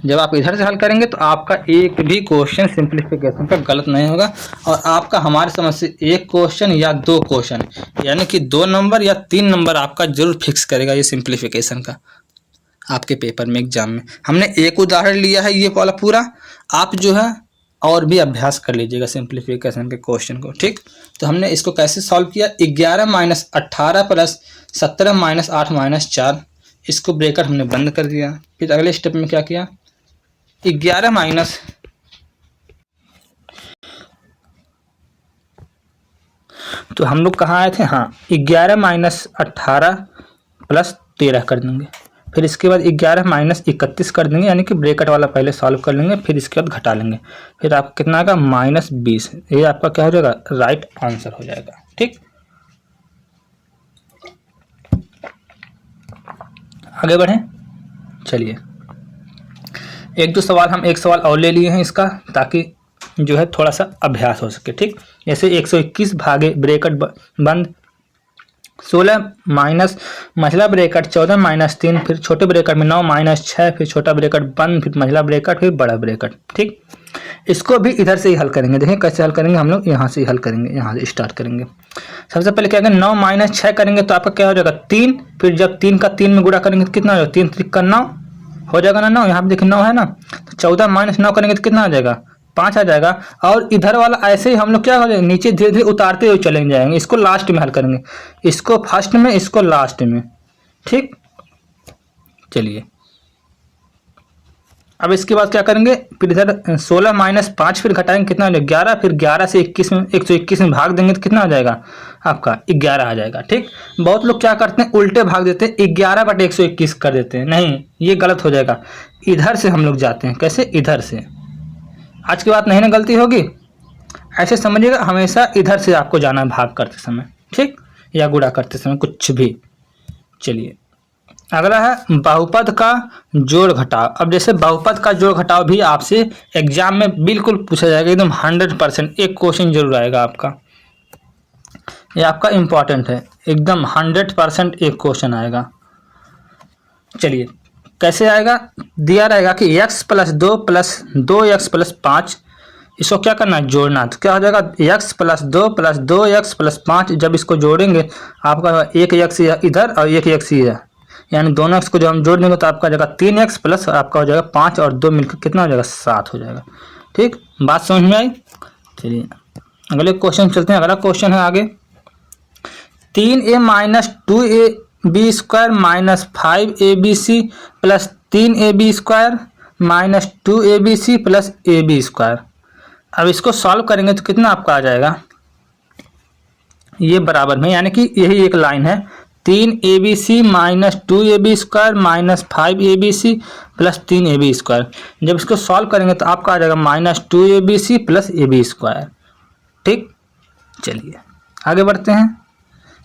जब आप इधर से हल करेंगे तो आपका एक भी क्वेश्चन सिंप्लीफिकेशन का गलत नहीं होगा, और आपका हमारे समझ से एक क्वेश्चन या 2 क्वेश्चन यानी कि 2 नंबर या 3 नंबर आपका जरूर फिक्स करेगा ये सिंप्लीफिकेशन का आपके पेपर में, एग्जाम में। हमने एक उदाहरण लिया है ये वाला पूरा, आप जो है और भी अभ्यास कर लीजिएगा सिंप्लीफिकेशन के क्वेश्चन को। ठीक, तो हमने इसको कैसे सॉल्व किया, 11 माइनस 18 प्लस 17 माइनस 8 माइनस 4, इसको ब्रैकेट हमने बंद कर दिया। फिर अगले स्टेप में क्या किया, 11 माइनस तो हम लोग कहाँ आए थे, हाँ 11 माइनस 18 प्लस 13 कर देंगे। फिर इसके बाद 11 माइनस 31 कर देंगे, यानी कि ब्रैकेट वाला पहले सॉल्व कर लेंगे, फिर इसके बाद घटा लेंगे। फिर आपका कितना आएगा, -20। ये आपका क्या हो जाएगा, राइट आंसर हो जाएगा। ठीक, आगे बढ़ें, चलिए एक सवाल और ले लिए हैं इसका, ताकि जो है थोड़ा सा अभ्यास हो सके। ठीक, जैसे 121 भागे ब्रैकेट बंद 16 माइनस मझला ब्रैकेट 14 माइनस 3 फिर छोटे ब्रैकेट में 9 माइनस 6 फिर छोटा ब्रैकेट बंद फिर मझला ब्रैकेट फिर बड़ा ब्रैकेट। ठीक, इसको भी इधर से ही हल करेंगे। देखें कैसे हल करेंगे, हम लोग यहाँ से ही हल करेंगे, यहाँ से स्टार्ट करेंगे। सबसे पहले क्या करेंगे, 9 माइनस 6 करेंगे तो आपका क्या हो जाएगा, 3। फिर जब 3 का 3 में गुणा करेंगे तो कितना हो जाएगा, 3 3 का 9 हो जाएगा ना, 9 यहाँ पे देखिए 9 है ना, तो 14 माइनस 9 करेंगे तो कितना आ जाएगा, 5 आ जाएगा। और इधर वाला ऐसे ही हम लोग क्या हो जाएगा, नीचे धीरे धीरे उतारते हुए चले जाएंगे। इसको लास्ट में हल करेंगे, इसको फर्स्ट में, इसको लास्ट में। ठीक, चलिए अब इसके बाद क्या करेंगे, फिर इधर 16 माइनस 5 फिर घटाएंगे कितना हो जाएगा, 11। फिर 11 से 21 में 121 में भाग देंगे तो कितना आ जाएगा, आपका 11 आ जाएगा। ठीक, बहुत लोग क्या करते हैं, उल्टे भाग देते हैं, 11/121 कर देते हैं। नहीं, ये गलत हो जाएगा। इधर से हम लोग जाते हैं, कैसे, इधर से। आज की बात नहीं ना गलती होगी, ऐसे समझिएगा, हमेशा इधर से आपको जाना है भाग करते समय। ठीक, या गुणा करते समय कुछ भी। चलिए अगला है बहुपद का जोड़ घटाव। अब जैसे बहुपद का जोड़ घटाव भी आपसे एग्जाम में बिल्कुल पूछा जाएगा, एकदम 100%। एक क्वेश्चन जरूर आएगा आपका, ये आपका इम्पॉर्टेंट है, एकदम 100% एक क्वेश्चन आएगा। चलिए कैसे आएगा, दिया रहेगा कि x plus 2 plus 2x plus 5, इसको क्या करना है, जोड़ना। तो क्या हो जाएगा, x plus 2 plus 2x plus 5। जब इसको जोड़ेंगे आपका एक x इधर और एक x इधर, यानी दोनों x को जब हम जोड़ देंगे तो आपका हो जाएगा 3x प्लस आपका हो जाएगा 5 और 2 मिलकर कितना हो जाएगा, 7 हो जाएगा। ठीक, बात समझ में आई। चलिए अगले क्वेश्चन चलते हैं। अगला क्वेश्चन है आगे, 3a minus 2ab square minus 5abc plus 3ab square minus 2abc plus ab square. अब इसको सॉल्व करेंगे तो कितना आपका आ जाएगा, ये बराबर में, यानी कि यही एक लाइन है, 3abc minus 2ab square minus 5abc plus 3ab square. जब इसको सॉल्व करेंगे तो आपका आ जाएगा -2abc प्लस ab स्क्वायर। ठीक, चलिए आगे बढ़ते हैं।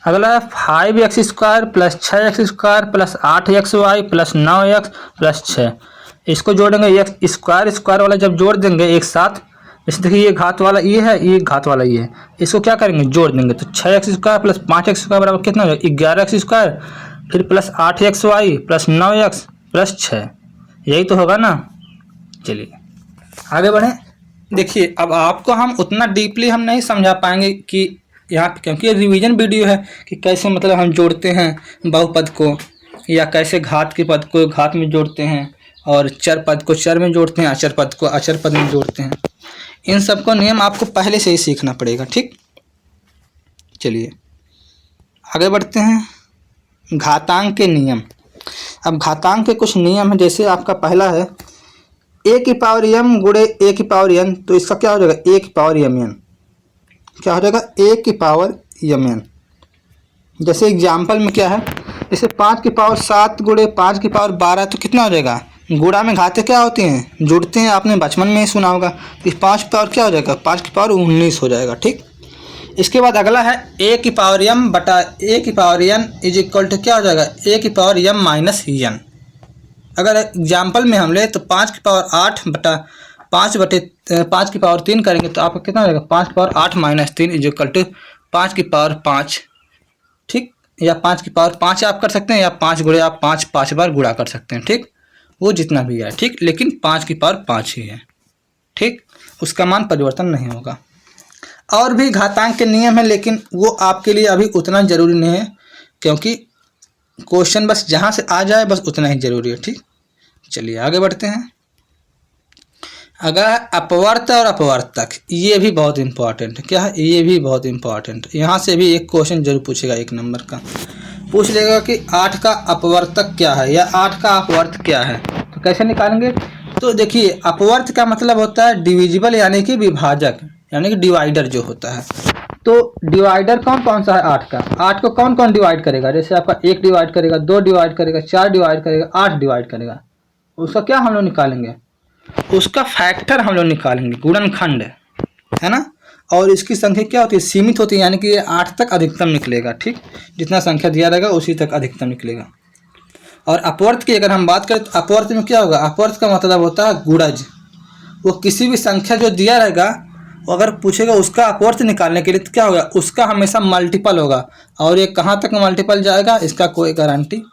अगला है 5x square plus 6x square plus 8xy plus 9x plus 6। इसको जोड़ेंगे, x स्क्वायर स्क्वायर वाला जब जोड़ देंगे एक साथ, जैसे देखिए ये घात वाला ये है, ये घात वाला ये है, इसको क्या करेंगे, जोड़ देंगे। तो 6x square plus 5x square बराबर कितना हो जाएगा, 11x स्क्वायर फिर plus 8xy plus 9x plus 6, यही तो होगा ना। चलिए आगे बढ़ें। देखिए अब आपको हम उतना डीपली हम नहीं समझा पाएंगे कि यहाँ, क्योंकि ये रिवीजन वीडियो है कि कैसे मतलब हम जोड़ते हैं बहुपद को, या कैसे घात के पद को घात में जोड़ते हैं, और चर पद को चर में जोड़ते हैं, अचर पद को अचर पद में जोड़ते हैं। इन सबको नियम आपको पहले से ही सीखना पड़ेगा। ठीक, चलिए आगे बढ़ते हैं। घातांक के नियम। अब घातांक के कुछ नियम है, जैसे आपका पहला है ए की पावर m गुणे ए की पावर n, तो इसका क्या हो जाएगा ए की पावर mn, क्या हो जाएगा ए की पावर mn। जैसे एग्जाम्पल में क्या है, जैसे 5 की पावर 7 गुणे 5 की पावर 12, तो कितना हो जाएगा, गुणा में घाते क्या होती हैं, जुड़ते हैं, आपने बचपन में ही सुना होगा। इस 5 की पावर क्या हो जाएगा, 5 की पावर 19 हो जाएगा। ठीक, इसके बाद अगला है ए की पावर m बटा ए की power n is equal to क्या हो जाएगा ए की पावर m माइनस n। अगर एग्जाम्पल में हम ले तो 5 की पावर 8 बटा 5 की पावर 3 करेंगे तो आपका कितना हो जाएगा 5 की power 8 minus 3 is equal to 5 की पावर 5। ठीक, या 5 की पावर 5 आप कर सकते हैं, या 5 गुणे आप 5 बार गुणा कर सकते हैं। ठीक, वो जितना भी है। ठीक, लेकिन 5 की पावर 5 ही है। ठीक, उसका मान परिवर्तन नहीं होगा। और भी घातांक के नियम है, लेकिन वो आपके लिए अभी उतना ज़रूरी नहीं है, क्योंकि क्वेश्चन बस जहाँ से आ जाए बस उतना ही ज़रूरी है। ठीक, चलिए आगे बढ़ते हैं। अगर अपवर्त और अपवर्तक, ये भी बहुत इंपॉर्टेंट है। क्या है, ये भी बहुत इंपॉर्टेंट है। यहाँ से भी एक क्वेश्चन जरूर पूछेगा, 1 नंबर का पूछ लेगा कि 8 का अपवर्तक क्या है या 8 का अपवर्त क्या है। तो कैसे निकालेंगे, तो देखिए अपवर्त का मतलब होता है डिविजिबल, यानी कि विभाजक, यानी कि डिवाइडर जो होता है। तो डिवाइडर कौन कौन सा है 8 का, 8 को कौन कौन डिवाइड करेगा, जैसे आपका 1 डिवाइड करेगा, 2 डिवाइड करेगा, 4 डिवाइड करेगा, 8 डिवाइड करेगा। उसका क्या हम लोग निकालेंगे, उसका फैक्टर हम लोग निकालेंगे, गुणनखंड, है ना। और इसकी संख्या क्या होती है, सीमित होती है, यानी कि ये 8 तक अधिकतम निकलेगा। ठीक, जितना संख्या दिया रहेगा उसी तक अधिकतम निकलेगा। और अपवर्त की अगर हम बात करें तो अपवर्त में क्या होगा, अपवर्त का मतलब होता है गुणज। वो किसी भी संख्या जो दिया रहेगा, वो अगर पूछेगा उसका अपवर्त निकालने के लिए तो क्या होगा, उसका हमेशा मल्टीपल होगा। और ये कहाँ तक मल्टीपल जाएगा, इसका कोई गारंटी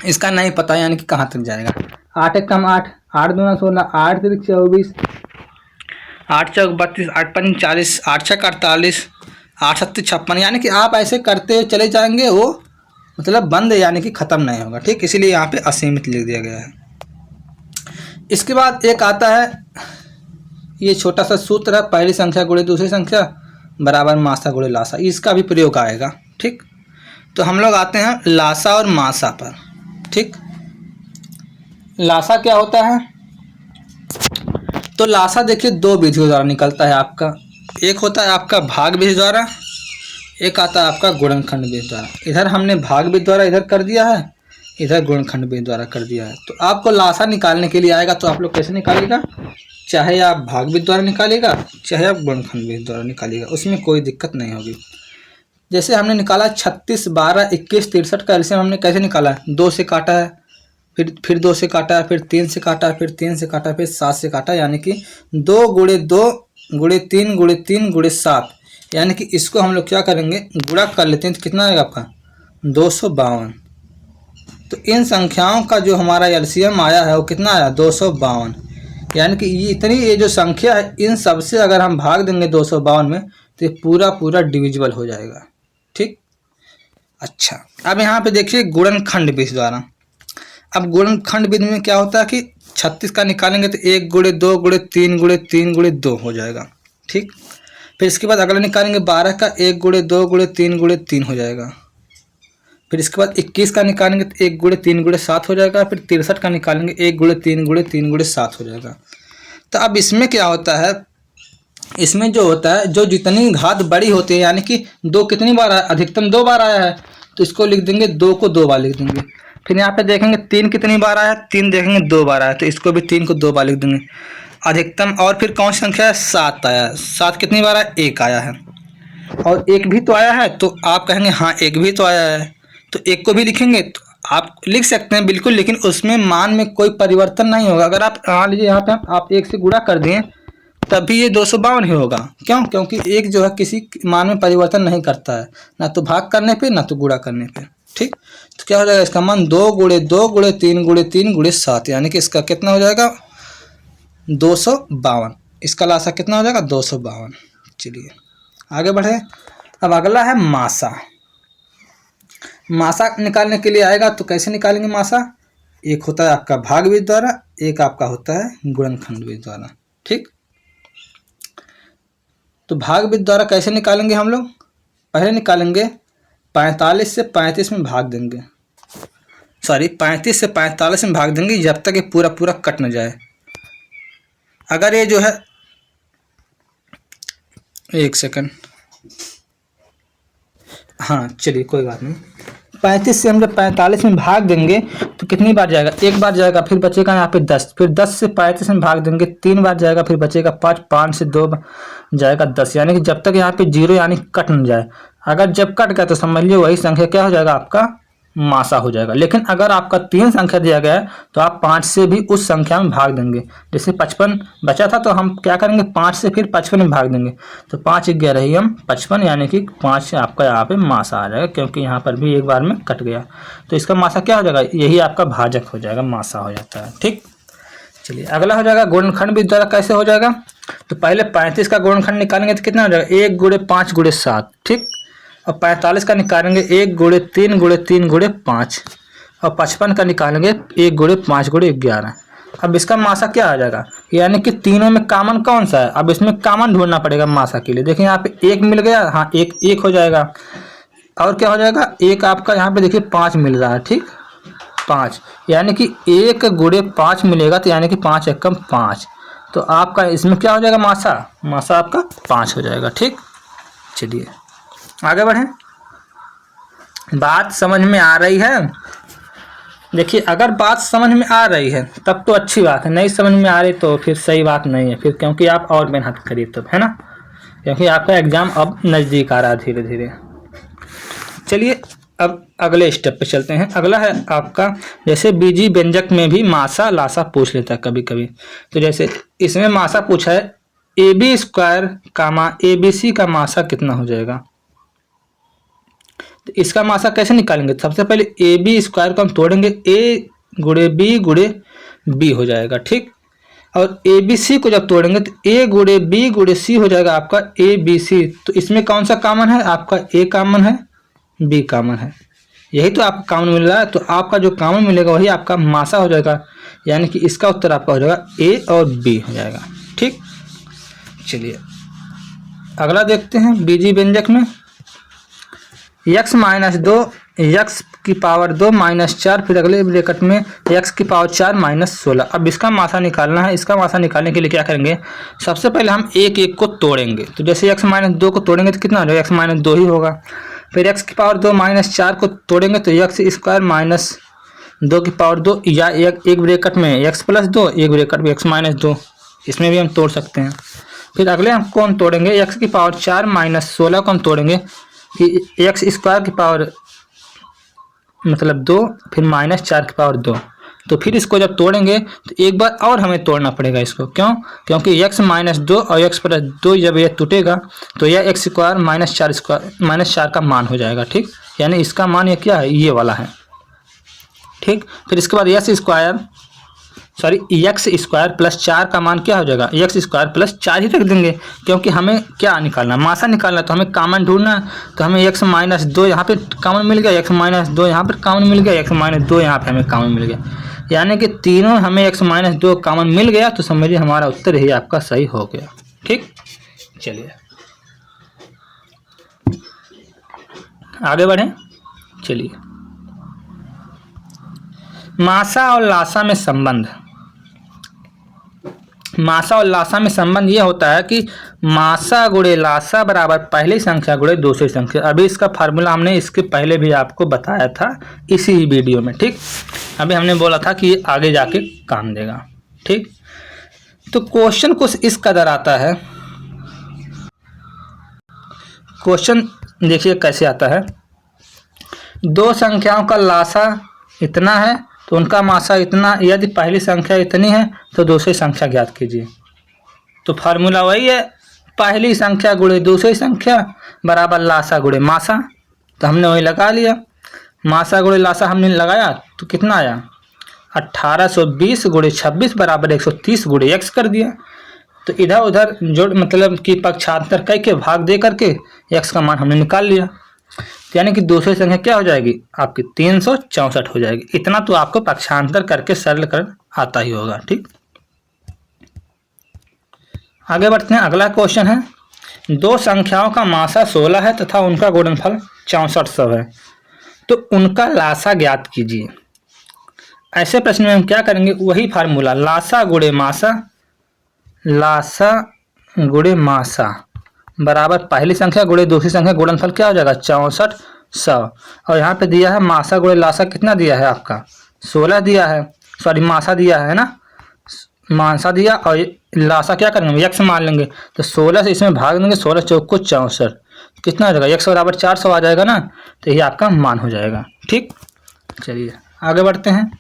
इसका नहीं पता, यानी कि कहाँ तक जाएगा। 8 एक कम 8, 8 दूना 16, 8 तिरिक 24, 8 चौक 32, 8 पंच 40, 8 छक 48, 8 सत्ती 56, यानी कि आप ऐसे करते चले जाएंगे, वो मतलब बंद, यानी कि ख़त्म नहीं होगा। ठीक, इसीलिए यहाँ पे असीमित लिख दिया गया है। इसके बाद एक आता है, ये छोटा सा सूत्र है, पहली संख्या गुणे दूसरी संख्या बराबर मासा गुणे लासा, इसका भी प्रयोग आएगा। ठीक, तो हम लोग आते हैं लासा और मासा पर। ठीक, लासा क्या होता है, तो लासा देखिए 2 विधियों द्वारा निकलता है आपका। एक होता है आपका भाग विधि द्वारा, एक आता है आपका गुणनखंड विधि द्वारा। इधर हमने भाग विधि द्वारा इधर कर दिया है, इधर गुणनखंड विधि द्वारा कर दिया है। तो आपको लासा निकालने के लिए आएगा, तो आप लोग कैसे निकालिएगा, चाहे आप भाग विधि द्वारा निकालिएगा, चाहे आप गुणनखंड विधि द्वारा निकालिएगा, उसमें कोई दिक्कत नहीं होगी। जैसे हमने निकाला 36, 12, 21, 63 का एलसीएम हमने कैसे निकाला, 2 से काटा है, फिर 2 से काटा है, फिर 3 से काटा है, फिर 3 से काटा है, फिर 7 से काटा, यानी कि 2 गुणे 2 गुणे 3 गुणे 3 गुणे 7, यानी कि इसको हम लोग क्या करेंगे, गुणा कर लेते हैं, तो कितना आएगा आपका 252। तो इन संख्याओं का जो हमारा एलसीएम आया है वो कितना आया, 252। यानी कि ये जो संख्या है, इन सबसे अगर हम भाग देंगे 252 में, तो ये पूरा डिविजिबल हो जाएगा। ठीक, अच्छा, अब यहाँ पे देखिए गुणनखंड विधि द्वारा। अब गुणनखंड विधि में क्या होता है कि 36 का निकालेंगे तो 1 गुणे 2 गुणे 3 गुणे 3 गुणे 2 हो जाएगा। ठीक, फिर इसके बाद अगला निकालेंगे 12 का, 1 गुणे 2 गुणे 3 गुणे 3 हो जाएगा। फिर इसके बाद 21 का निकालेंगे तो 1 गुणे 3 गुणे 7 हो जाएगा। फिर 63 का निकालेंगे 1 गुणे 3 गुणे 3 गुणे 7 हो जाएगा। तो अब इसमें क्या होता है, इसमें जो होता है, जो जितनी घात बड़ी होती है, यानी कि 2 कितनी बार आया, अधिकतम 2 बार आया है, तो इसको लिख देंगे 2 को 2 बार लिख देंगे। फिर यहाँ पे देखेंगे 3 कितनी बार आया है, 3 देखेंगे 2 बार आया, तो इसको भी 3 को 2 बार लिख देंगे अधिकतम। और फिर कौन सी संख्या है, 7 आया है, 7 कितनी बार आया, 1 आया है। और 1 भी तो आया है, तो आप कहेंगे हाँ 1 भी तो आया है, तो 1 को भी लिखेंगे, तो आप लिख सकते हैं बिल्कुल, लेकिन उसमें मान में कोई परिवर्तन नहीं होगा। अगर आप मान लीजिए यहाँ पे आप 1 से गुणा कर दें तभी ये 252 ही होगा। क्यों, क्योंकि 1 जो है किसी मान में परिवर्तन नहीं करता है, ना तो भाग करने पे ना तो गुणा करने पे। ठीक, तो क्या हो जाएगा, इसका मान 2 गुणे 2 गुणे 3 गुणे 3 गुणे 7, यानी कि इसका कितना हो जाएगा 252। इसका लासा कितना हो जाएगा 252। चलिए आगे बढ़े। अब अगला है मासा। मासा निकालने के लिए आएगा तो कैसे निकालेंगे मासा, एक होता है आपका भाग विधि द्वारा, एक आपका होता है गुणनखंड विधि द्वारा। ठीक, तो भाग विधि द्वारा कैसे निकालेंगे हम लोग, पहले निकालेंगे 45 से 35 में भाग देंगे, सॉरी 35 से 45 में भाग देंगे जब तक ये पूरा पूरा कट न जाए। अगर ये जो है, एक सेकंड, हाँ चलिए कोई बात नहीं, 35 से हम जब 45 में भाग देंगे तो कितनी बार जाएगा, एक बार जाएगा, फिर बचेगा यहाँ पे 10, फिर 10 से 35 में भाग देंगे 3 बार जाएगा, फिर बचेगा 5, 5 से 2 जाएगा 10, यानी कि जब तक यहाँ पे 0 यानी कट न जाए। अगर जब कट गया तो समझ लीजिए वही संख्या क्या हो जाएगा, आपका मासा हो जाएगा। लेकिन अगर आपका 3 संख्या दिया गया है तो आप 5 से भी उस संख्या में भाग देंगे। जैसे 55 बचा था तो हम क्या करेंगे, 5 से फिर 55 में भाग देंगे, तो 5 11 ही हम 55, यानी कि 5 से आपका यहाँ पे मासा आ जाएगा, क्योंकि यहाँ पर भी एक बार में कट गया। तो इसका मासा क्या हो जाएगा, यही आपका भाजक हो जाएगा, मासा हो जाता है। ठीक, चलिए अगला हो जाएगा गुणनखंड भी द्वारा कैसे हो जाएगा। तो पहले 35 का गुणनखंड निकालेंगे तो कितना हो जाएगा, 1 गुणे 5 गुणे 7। ठीक, और 45 का निकालेंगे 1 गुणे 3 गुणे 3 गुणे 5, और 55 का निकालेंगे 1 गुणे 5 गुणे 11। अब इसका मासा क्या आ जाएगा, यानी कि तीनों में कॉमन कौन सा है, अब इसमें कॉमन ढूंढना पड़ेगा मासा के लिए। देखिए यहाँ पे 1 मिल गया, हाँ 1 1 हो जाएगा, और क्या हो जाएगा, 1 आपका यहाँ पे देखिए 5 मिल रहा है। ठीक, 5 यानी कि 1 गुणे 5 मिलेगा, तो यानी कि 5 एकम 5, तो आपका इसमें क्या हो जाएगा, मासा आपका 5 हो जाएगा। ठीक, चलिए आगे बढ़ें, बात समझ में आ रही है। देखिए अगर बात समझ में आ रही है तब तो अच्छी बात है, नहीं समझ में आ रही तो फिर सही बात नहीं है, फिर क्योंकि आप और मेहनत करिए तब, है ना, क्योंकि आपका एग्जाम अब नज़दीक आ रहा है धीरे धीरे। चलिए अब अगले स्टेप पे चलते हैं। अगला है आपका, जैसे बीजी व्यंजक में भी मासा लासा पूछ लेता है कभी कभी, तो जैसे इसमें मासा पूछा है AB² कामा ABC का मासा कितना हो जाएगा। तो इसका मासा कैसे निकालेंगे, सबसे पहले AB² को हम तोड़ेंगे, A गुणे B गुणे B हो जाएगा। ठीक, और ABC को जब तोड़ेंगे तो A गुणे B गुणे C हो जाएगा आपका ABC। तो इसमें कौन सा कॉमन है, आपका A कॉमन है, B कॉमन है, यही तो आपको कॉमन मिल रहा है। तो आपका जो कॉमन मिलेगा वही आपका मासा हो जाएगा, यानी कि इसका उत्तर आपका हो जाएगा A और B हो जाएगा। ठीक, चलिए अगला देखते हैं बीजी व्यंजक में, x - 2 x की पावर 2 - 4, फिर अगले ब्रैकेट में x की पावर 4 - 16। अब इसका मासा निकालना है। इसका मासा निकालने के लिए क्या करेंगे, सबसे पहले हम एक एक को तोड़ेंगे। तो जैसे x - 2 को तोड़ेंगे तो कितना हो जाएगा, x - 2 ही होगा। फिर x की पावर 2 - 4 को तोड़ेंगे तो x² - 2 की पावर 2, या एक ब्रैकेट में x + 2, एक ब्रैकेट में x - 2, इसमें भी हम तोड़ सकते हैं। फिर अगले हम कौन तोड़ेंगे, x की पावर 4 - 16 को हम तोड़ेंगे कि x² की पावर मतलब 2, फिर -4 की पावर 2। तो फिर इसको जब तोड़ेंगे तो एक बार और हमें तोड़ना पड़ेगा इसको, क्यों, क्योंकि x - 2 और x + 2 जब ये टूटेगा तो यह x² -4 का मान हो जाएगा। ठीक, यानी इसका मान ये क्या है, ये वाला है। ठीक, फिर इसके बाद x² + 4 का मान क्या हो जाएगा, x² + 4 ही रख देंगे, क्योंकि हमें क्या निकालना, मासा निकालना, तो हमें कॉमन ढूंढना है। तो हमें x - 2 यहाँ पे कॉमन मिल गया, x - 2 यहाँ पर कॉमन मिल गया, x - 2 यहाँ पे हमें कॉमन मिल गया, यानी कि तीनों हमें x - 2 कॉमन मिल गया। तो समझिए हमारा उत्तर ही आपका सही हो गया। ठीक, चलिए आगे बढ़ें। चलिए मासा और लासा में संबंध, मासा और लासा में संबंध ये होता है कि मासा गुणे लासा बराबर पहली संख्या गुणे दूसरी संख्या। अभी इसका फार्मूला हमने इसके पहले भी आपको बताया था इसी वीडियो में। ठीक, अभी हमने बोला था कि ये आगे जाके काम देगा। ठीक, तो क्वेश्चन कुछ इस कदर आता है, क्वेश्चन देखिए कैसे आता है, दो संख्याओं का लासा इतना है तो उनका मासा इतना, यदि पहली संख्या इतनी है तो दूसरी संख्या ज्ञात कीजिए। तो फार्मूला वही है, पहली संख्या गुणे दूसरी संख्या बराबर लासा गुणे मासा। तो हमने वही लगा लिया, मासा गुणे लासा हमने लगाया तो कितना आया, 1820 गुणे 26 बराबर 130 गुणे x कर दिया। तो इधर उधर जोड़ मतलब कि पक्षांतर करके भाग दे करके x का मान हमने निकाल लिया, यानी कि दूसरी संख्या क्या हो जाएगी आपकी 364 हो जाएगी। इतना तो आपको पक्षांतर करके सरल कर आता ही होगा। ठीक, आगे बढ़ते हैं। अगला क्वेश्चन है, दो संख्याओं का मासा 16 है तथा उनका गुणनफल 6400 है, तो उनका लासा ज्ञात कीजिए। ऐसे प्रश्न में हम क्या करेंगे, वही फार्मूला लासा गुणे मासा, लासा गुणे मासा बराबर पहली संख्या गुणे दूसरी संख्या गुणनफल क्या हो जाएगा 6400। और यहाँ पे दिया है मासा गुणे लासा कितना दिया है आपका 16 दिया है, सॉरी मासा दिया है ना, मासा दिया और लासा क्या करेंगे x मान लेंगे, तो 16 से इसमें भाग देंगे, 16 चौक को 64 कितना हो जाएगा x बराबर 400 आ जाएगा ना, तो ये आपका मान हो जाएगा। ठीक, चलिए आगे बढ़ते हैं।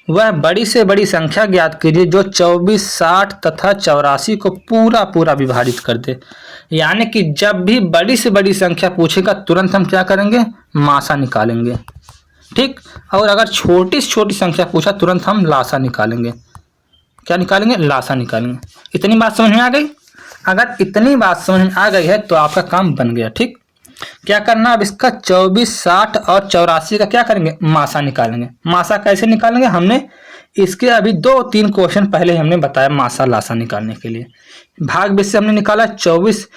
वह बड़ी से बड़ी संख्या ज्ञात कीजिए जो 24, 60 तथा 84 को पूरा पूरा विभाजित कर दे। यानी कि जब भी बड़ी से बड़ी संख्या पूछेगा तुरंत हम क्या करेंगे, मासा निकालेंगे। ठीक, और अगर छोटी से छोटी संख्या पूछा तुरंत हम लासा निकालेंगे। क्या निकालेंगे, लासा निकालेंगे। इतनी बात समझ में आ गई? अगर इतनी बात समझ में आ गई है तो आपका काम बन गया। ठीक, क्या करना, अब इसका 24, 60 और 84 का क्या करेंगे, मासा निकालेंगे। मासा कैसे निकालेंगे, हमने इसके अभी 2-3 क्वेश्चन पहले हमने बताया मासा लासा निकालने के लिए। भाग बीस से हमने निकाला 24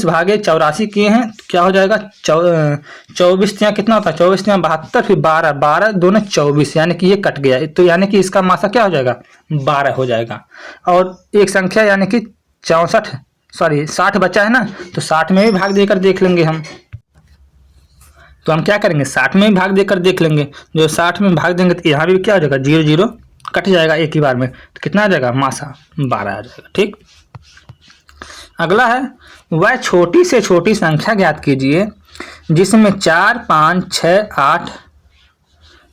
भागे 84 किए हैं, क्या हो जाएगा 24 यहाँ कितना होता है, 24 यहाँ 72, फिर 12 दोनों 24, यानी कि ये कट गया, तो यानी कि इसका मासा क्या हो जाएगा 12 हो जाएगा। और एक संख्या यानी कि 60 बचा है ना, तो 60 में भी भाग देकर देख लेंगे हम। तो हम क्या करेंगे 60 में भी भाग देकर देख लेंगे, जो 60 में भाग देंगे तो यहाँ भी क्या हो जाएगा 0 0 कट जाएगा एक ही बार में, तो कितना आ जाएगा मासा 12 आ जाएगा। ठीक, अगला है वह छोटी से छोटी संख्या ज्ञात कीजिए जिसमें 4, 5, 6, 8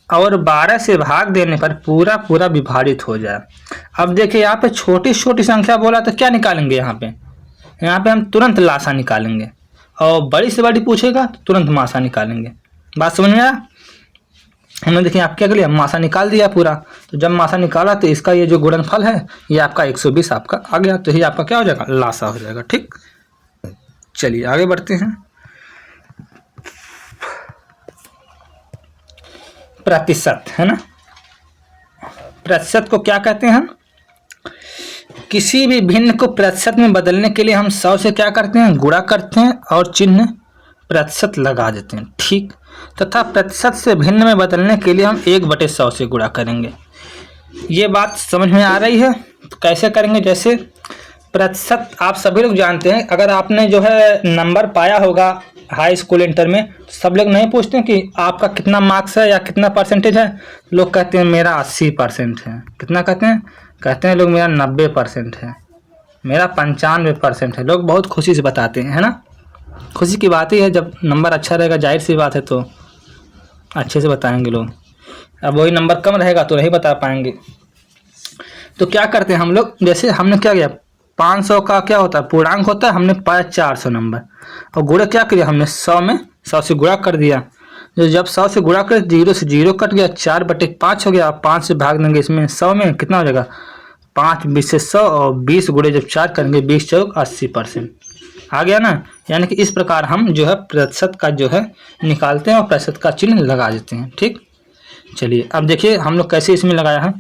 और 12 से भाग देने पर पूरा पूरा विभाजित हो जाए। अब देखिए यहाँ पे छोटी छोटी संख्या बोला तो क्या निकालेंगे, यहाँ पे हम तुरंत लासा निकालेंगे, और बड़ी से बड़ी पूछेगा तो तुरंत मासा निकालेंगे। बात समझ में आया? हमने देखिए आप क्या कर लिया, मासा निकाल दिया पूरा। तो जब मासा निकाला तो इसका ये जो गुणनफल है ये आपका 120 आपका आ गया, तो ये आपका क्या हो जाएगा, लासा हो जाएगा। ठीक, चलिए आगे बढ़ते हैं। प्रतिशत है ना, प्रतिशत को क्या कहते हैं, किसी भी भिन्न को प्रतिशत में बदलने के लिए हम 100 से क्या करते हैं, गुणा करते हैं और चिन्ह प्रतिशत लगा देते हैं। ठीक, तथा प्रतिशत से भिन्न में बदलने के लिए हम 1/100 से गुणा करेंगे। ये बात समझ में आ रही है? तो कैसे करेंगे, जैसे प्रतिशत आप सभी लोग जानते हैं, अगर आपने जो है नंबर पाया होगा हाई स्कूल इंटर में, सब लोग नहीं पूछते हैं कि आपका कितना मार्क्स है या कितना परसेंटेज है, लोग कहते हैं मेरा 80% है। कितना कहते हैं लोग मेरा 90% है, मेरा 95% है। लोग बहुत खुशी से बताते हैं, है ना, खुशी की बात ही है, जब नंबर अच्छा रहेगा जाहिर सी बात है तो अच्छे से बताएंगे लोग। अब वही नंबर कम रहेगा तो नहीं बता पाएंगे। तो क्या करते हैं हम लोग, जैसे हमने क्या किया, 500 का क्या होता है पूर्णांक होता है, हमने पाया 400 नंबर, और गुणा क्या किया हमने 100 में, 100 से गुणा कर दिया। जब 100 से गुणा कर 0 से 0 कट गया, 4/5 हो गया। 5 से भाग देंगे इसमें 100 में, कितना हो जाएगा 5 20 से 100, और 20 गुणे जब 4 करेंगे 20 चौक 80% आ गया ना। यानी कि इस प्रकार हम जो है प्रतिशत का जो है निकालते हैं और प्रतिशत का चिन्ह लगा देते हैं। ठीक, चलिए अब देखिए हम लोग कैसे इसमें लगाया है।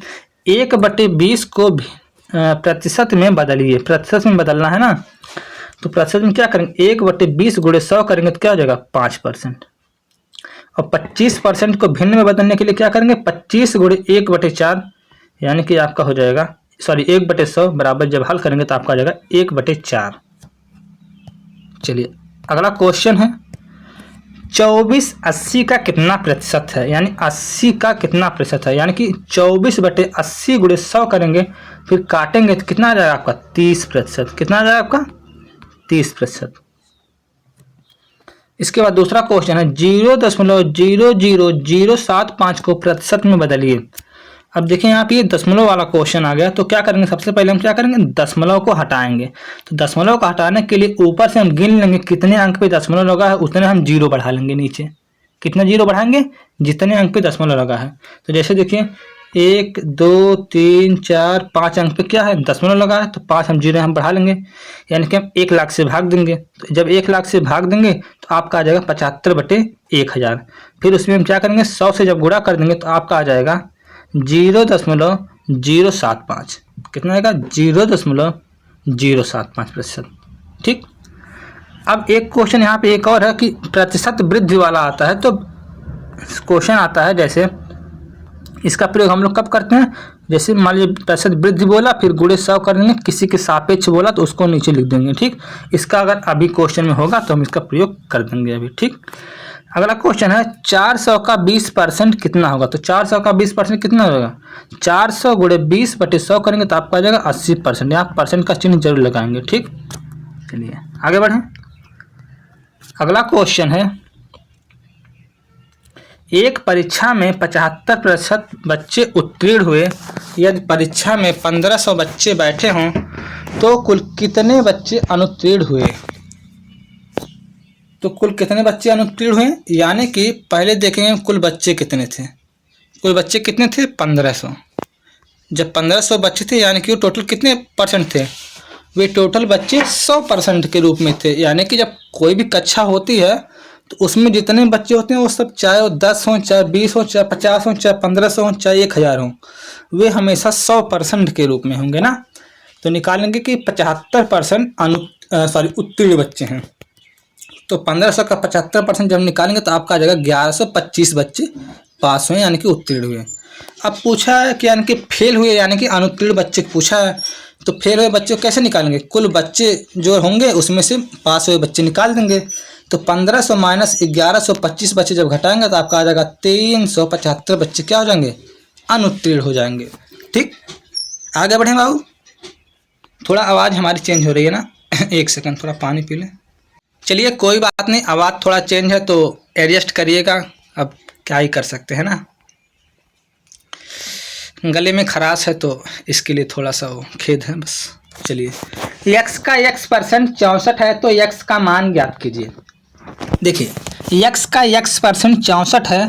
1/20 को प्रतिशत में बदलिए, प्रतिशत में बदलना है ना, तो प्रतिशत में क्या करेंगे 1/20 गुणे 100 करेंगे तो क्या हो जाएगा 5%। और 25% को भिन्न में बदलने के लिए क्या करेंगे 25 गुणे 1/4, यानी कि आपका हो जाएगा 1/100 बराबर जब हल करेंगे तो आपका आ जाएगा 1/4। चलिए अगला क्वेश्चन है 24 80 का कितना प्रतिशत है, यानी 80 का कितना प्रतिशत है, यानी कि 24/80 गुणे 100 करेंगे, फिर काटेंगे तो कितना आ जाएगा आपका 30%। कितना आ जाएगा आपका 30%। इसके बाद दूसरा क्वेश्चन है 0.00075 को प्रतिशत में बदलिए। अब देखिए यहाँ पे ये दशमलव वाला क्वेश्चन आ गया, तो क्या करेंगे सबसे पहले हम क्या करेंगे दशमलव को हटाएंगे। तो दशमलव को हटाने के लिए ऊपर से हम गिन लेंगे कितने अंक पे दशमलव लगा है, उतने हम 0 बढ़ा लेंगे नीचे। कितना 0 बढ़ाएंगे, जितने अंक पे दशमलव लगा है। तो जैसे देखिए 1 2 3 4 5 अंक पे क्या है दशमलव लगा है, तो 5 हम 0 हम बढ़ा लेंगे, यानी कि हम 1 लाख से भाग देंगे। तो जब 1 लाख से भाग देंगे तो आपका आ जाएगा 75/1000। फिर उसमें हम क्या करेंगे 100 से जब गुणा कर देंगे तो आपका आ जाएगा 0.075। कितना आएगा 0.075%। ठीक, अब एक क्वेश्चन यहाँ पे एक और है कि प्रतिशत वृद्धि वाला आता है, तो क्वेश्चन आता है, जैसे इसका प्रयोग हम लोग कब करते हैं, जैसे मान लीजिए प्रतिशत वृद्धि बोला फिर गुणे 100 कर देंगे, किसी के सापेक्ष बोला तो उसको नीचे लिख देंगे। ठीक, इसका अगर अभी क्वेश्चन में होगा तो हम इसका प्रयोग कर देंगे अभी। ठीक, अगला क्वेश्चन है 400 का 20% कितना होगा। तो 400 का 20% कितना होगा, 400 गुणे 20/100 करेंगे तो आपका आ जाएगा 80%। यहाँ परसेंट का चिन्ह जरूर लगाएंगे। ठीक, चलिए आगे बढ़ें। अगला क्वेश्चन है, एक परीक्षा में 75% बच्चे उत्तीर्ण हुए, यदि परीक्षा में 1500 बच्चे बैठे हों तो कुल कितने बच्चे अनुत्तीर्ण हुए। तो कुल कितने बच्चे अनुत्तीर्ण हुए, यानी कि पहले देखेंगे कुल बच्चे कितने थे। कुल बच्चे कितने थे, 1500। जब 1500 बच्चे थे यानी कि वो टोटल कितने परसेंट थे, वे टोटल बच्चे 100% के रूप में थे। यानी कि जब कोई भी कक्षा होती है तो उसमें जितने बच्चे होते हैं वो सब, चाहे वो 10 हों, चाहे 20 हों, चाहे 50 हों, चाहे 1500 हों, चाहे 1000 हों, वे हमेशा 100% के रूप में होंगे ना। तो निकालेंगे कि 75% उत्तीर्ण बच्चे हैं। तो 1500 का 75% जब निकालेंगे तो आपका आ जाएगा 1125 बच्चे पास हुए यानी कि उत्तीर्ण हुए। अब पूछा है कि यानी कि फेल हुए यानी कि अनुत्तीर्ण बच्चे पूछा है, तो फेल हुए बच्चे को कैसे निकालेंगे, कुल बच्चे जो होंगे उसमें से पास हुए बच्चे निकाल देंगे। तो 1500 माइनस 1125 बच्चे जब घटाएंगे तो आपका आ जाएगा 375 बच्चे क्या हो जाएंगे, अनुत्तीर्ण हो जाएंगे। ठीक, आगे बढ़ें बाबू। थोड़ा आवाज़ हमारी चेंज हो रही है ना, एक सेकंड थोड़ा पानी पी लें। चलिए कोई बात नहीं, आवाज़ थोड़ा चेंज है तो एडजस्ट करिएगा, अब क्या ही कर सकते हैं ना। गले में खराश है तो इसके लिए थोड़ा सा वो खेद है बस। चलिए, x का x% 64 है तो x का मान ज्ञात कीजिए। देखिए x का x% 64 है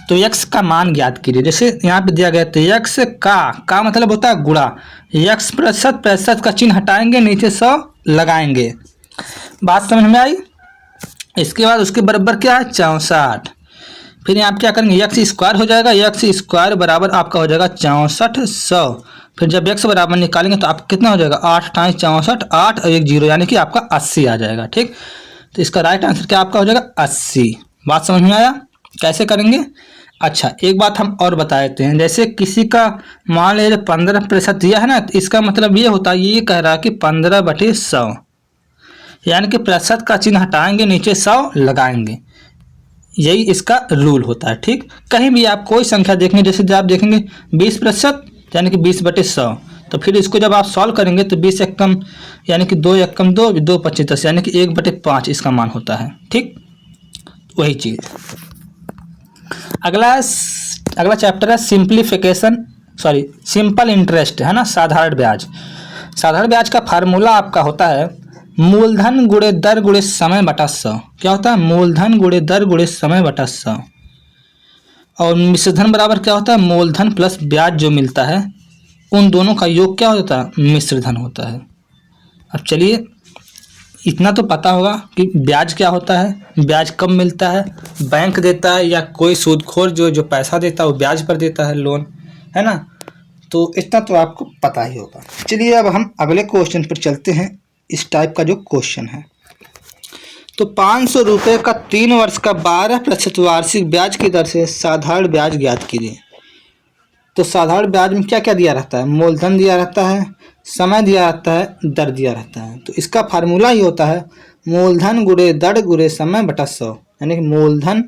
तो x का मान ज्ञात कीजिए। जैसे यहाँ पे दिया गया तो x का मतलब होता है गुणा, x% का चिन्ह हटाएंगे, नीचे 100 लगाएंगे। बात समझ में आई। इसके बाद उसके बराबर क्या है, 64। फिर यहाँ पे क्या करेंगे, एक्स स्क्वायर हो जाएगा, एक्स स्क्वायर बराबर आपका हो जाएगा 6400। फिर जब एक्स बराबर निकालेंगे तो आपका कितना हो जाएगा, 8 टाइम 64, 8 और 1 0 यानी कि आपका 80 आ जाएगा। ठीक, तो इसका राइट आंसर क्या आपका हो जाएगा 80। बात समझ में आया, कैसे करेंगे। अच्छा एक बात हम और बता देते हैं, जैसे किसी का मान लीजिए 15% दिया है ना, तो इसका मतलब ये होता है, ये कह रहा है कि 15/100 यानी कि प्रतिशत का चिन्ह हटाएंगे, नीचे 100 लगाएंगे, यही इसका रूल होता है। ठीक, कहीं भी आप कोई संख्या देखेंगे, जैसे जब आप देखेंगे 20% यानी कि 20/100, तो फिर इसको जब आप सॉल्व करेंगे तो 20 एक कम यानी कि 2 एक कम 2, 2 25 10 यानी कि 1/5 इसका मान होता है। ठीक, वही चीज़। अगला चैप्टर है सिंपल इंटरेस्ट, है ना, साधारण ब्याज। साधारण ब्याज का फार्मूला आपका होता है मूलधन गुणे दर गुणे समय बटा 100। क्या होता है, मूलधन गुणे दर गुणे समय बटा 100। और मिश्रधन बराबर क्या होता है, मूलधन प्लस ब्याज जो मिलता है उन दोनों का योग क्या होता है, मिश्रधन होता है। अब चलिए इतना तो पता होगा कि ब्याज क्या होता है, ब्याज कब मिलता है, बैंक देता है या कोई सूदखोर जो पैसा देता है वो ब्याज पर देता है, लोन, है ना। तो इतना तो आपको पता ही होगा। चलिए अब हम अगले क्वेश्चन पर चलते हैं। इस टाइप का जो क्वेश्चन है, तो 500 रुपये का 3 वर्ष का 12% वार्षिक ब्याज की दर से साधारण ब्याज ज्ञात कीजिए। तो साधारण ब्याज में क्या क्या दिया रहता है, मूलधन दिया रहता है, समय दिया रहता है, दर दिया रहता है। तो इसका फार्मूला ही होता है मूलधन गुणे दर गुणे समय बटा 100, यानी कि मूलधन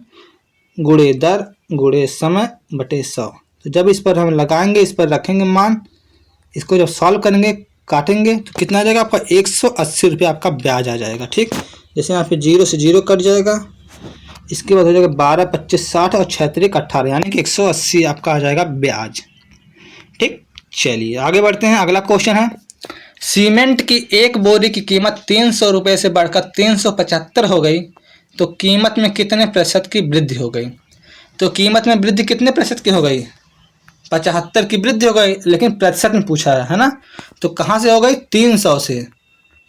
गुणे दर गुणे समय बटे 100। तो जब इस पर हम लगाएंगे, इस पर रखेंगे मान, इसको जब सॉल्व करेंगे काटेंगे तो कितना आ जाएगा आपका 180 रुपये आपका ब्याज आ जाएगा। ठीक, जैसे यहाँ पे 0 से 0 कट जाएगा, इसके बाद हो जाएगा 12 25 60 और 6 3 18 यानी कि 180 आपका आ जाएगा ब्याज। ठीक, चलिए आगे बढ़ते हैं। अगला क्वेश्चन है सीमेंट की एक बोरी की कीमत 300 रुपये से बढ़कर 375 हो गई तो कीमत में कितने प्रतिशत की वृद्धि हो गई। तो कीमत में वृद्धि कितने प्रतिशत की हो गई, 75 की वृद्धि हो गई, लेकिन प्रतिशत में पूछा है ना। तो कहाँ से हो गई, 300 से,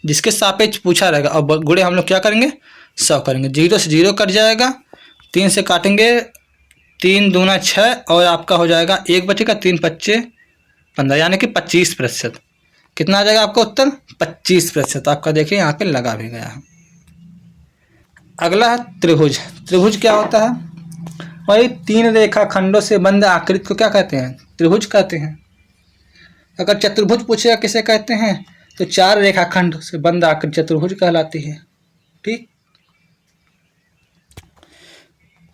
जिसके सापेक्ष पूछा रहेगा। और गुणे हम लोग क्या करेंगे, 100 करेंगे। 0 से 0 कट जाएगा, 3 से काटेंगे, 3 दूना 6 और आपका हो जाएगा 1 बचेगा, 3 25 15 यानी कि 25%। कितना आ जाएगा आपका उत्तर, 25%। आपका देखिए यहाँ पे लगा भी गया है। अगला है त्रिभुज। त्रिभुज क्या होता है, वही 3 रेखाखंडों से बंद आकृति को क्या कहते हैं? त्रिभुज कहते हैं। अगर चतुर्भुज पूछेगा किसे कहते हैं, तो 4 रेखाखंड से बंद आकृति चतुर्भुज कहलाती है। ठीक।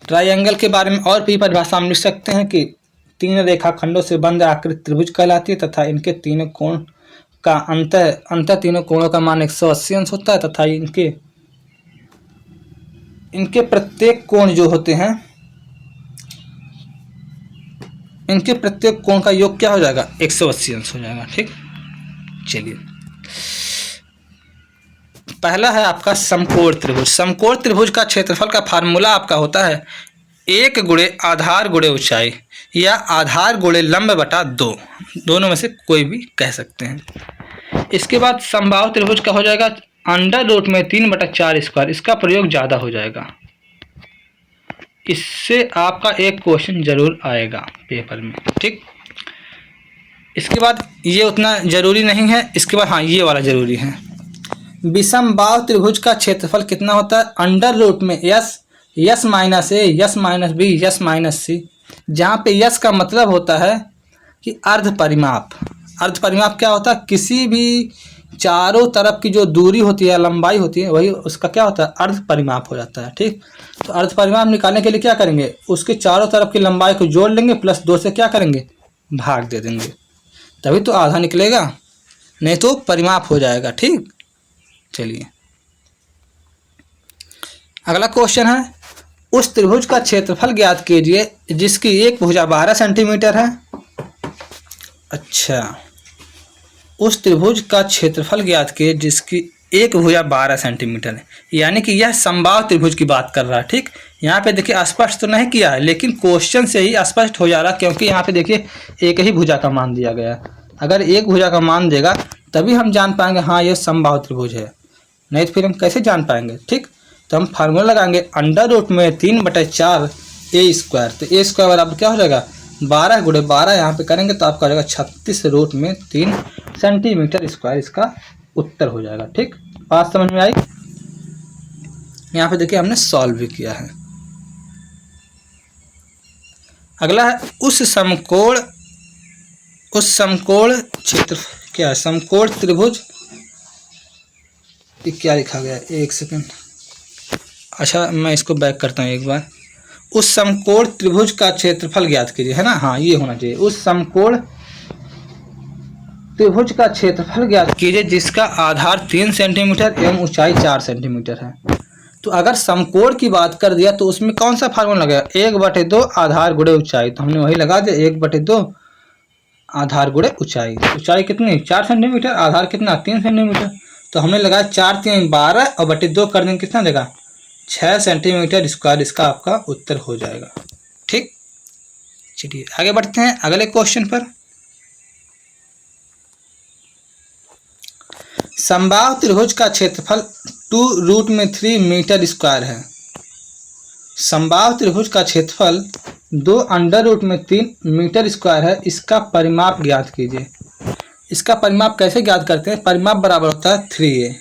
ट्रायंगल के बारे में और भी परिभाषा हम लिख सकते हैं कि 3 रेखाखंडों से बंद आकृति त्रिभुज कहलाती है तथा इनके तीनों कोण का अंतर तीनों कोणों का मान 180 अंश होता है तथा इनके प्रत्येक कोण जो होते हैं, इनके प्रत्येक कोण का योग क्या हो जाएगा? 180 अंश हो जाएगा। ठीक। चलिए, पहला है आपका समकोण त्रिभुज। समकोण त्रिभुज का क्षेत्रफल का फार्मूला आपका होता है 1 गुणे आधार गुणे ऊंचाई या आधार गुणे लंब बटा 2, दोनों में से कोई भी कह सकते हैं। इसके बाद समबाहु त्रिभुज का हो जाएगा अंडर रूट में 3/4 स्क्वायर। इसका प्रयोग ज़्यादा हो जाएगा, इससे आपका एक क्वेश्चन जरूर आएगा पेपर में। ठीक। इसके बाद ये उतना जरूरी नहीं है। इसके बाद हाँ, ये वाला जरूरी है। विषमबाहु त्रिभुज का क्षेत्रफल कितना होता है? अंडर रूट में s minus a s minus b s minus c, जहाँ पे यस का मतलब होता है कि अर्ध परिमाप। अर्ध परिमाप क्या होता है? किसी भी चारों तरफ की जो दूरी होती है, लंबाई होती है, वही उसका क्या होता है? अर्ध परिमाप हो जाता है। ठीक। तो अर्ध परिमाप निकालने के लिए क्या करेंगे? उसके चारों तरफ की लंबाई को जोड़ लेंगे, प्लस 2 से क्या करेंगे? भाग दे देंगे, तभी तो आधा निकलेगा, नहीं तो परिमाप हो जाएगा। ठीक। चलिए, अगला क्वेश्चन है, उस त्रिभुज का क्षेत्रफल ज्ञात कीजिए जिसकी एक भुजा 12 सेंटीमीटर है। अच्छा, उस त्रिभुज का क्षेत्रफल ज्ञात कीजिए जिसकी एक भुजा 12 सेंटीमीटर है, यानी कि यह समबाहु त्रिभुज की बात कर रहा है। ठीक। यहाँ पे देखिए स्पष्ट तो नहीं किया है, लेकिन क्वेश्चन से ही स्पष्ट हो जा रहा है, क्योंकि यहाँ पे देखिए एक ही भुजा का मान दिया गया है। अगर एक भुजा का मान देगा तभी हम जान पाएंगे हाँ ये समबाहु त्रिभुज है, नहीं तो फिर हम कैसे जान पाएंगे। ठीक। तो हम फार्मूला लगाएंगे अंडर रूट में 3/4 ए स्क्वायर। तो ए स्क्वायर बराबर क्या हो जाएगा? 12 गुणे 12 यहाँ पे करेंगे तो आपका हो जाएगा 36 रूट में 3 सेंटीमीटर स्क्वायर, इसका उत्तर हो जाएगा। ठीक। बात समझ में आई? यहाँ पे देखिए हमने सॉल्व भी किया है। अगला है उस समकोण क्षेत्र क्या है? समकोण त्रिभुज, ये क्या लिखा गया है? एक सेकंड। अच्छा, मैं इसको बैक करता हूँ एक बार। उस समकोण त्रिभुज का क्षेत्रफल ज्ञात कीजिए, है ना? हाँ, ये होना चाहिए। उस समकोण त्रिभुज का क्षेत्रफल ज्ञात कीजिए जिसका आधार 3 सेंटीमीटर एवं ऊंचाई 4 सेंटीमीटर है। तो अगर समकोण की बात कर दिया तो उसमें कौन सा फार्मूला लगेगा? 1/2 आधार गुणे ऊंचाई। तो हमने वही लगा दिया, 1/2 आधार गुणे ऊंचाई। ऊंचाई कितनी? 4 सेंटीमीटर, आधार कितना? 3 सेंटीमीटर। तो हमने लगाया 4 3 12 और बटे 2 कर देंगे, कितना देगा? 6 सेंटीमीटर स्क्वायर, इसका आपका उत्तर हो जाएगा। ठीक। चलिए आगे बढ़ते हैं अगले क्वेश्चन पर। समबाहु त्रिभुज का क्षेत्रफल 2√3 मीटर स्क्वायर है। समबाहु त्रिभुज का क्षेत्रफल 2√3 मीटर स्क्वायर है। इसका परिमाप ज्ञात कीजिए। इसका परिमाप कैसे ज्ञात करते हैं? परिमाप बराबर होता है 3a।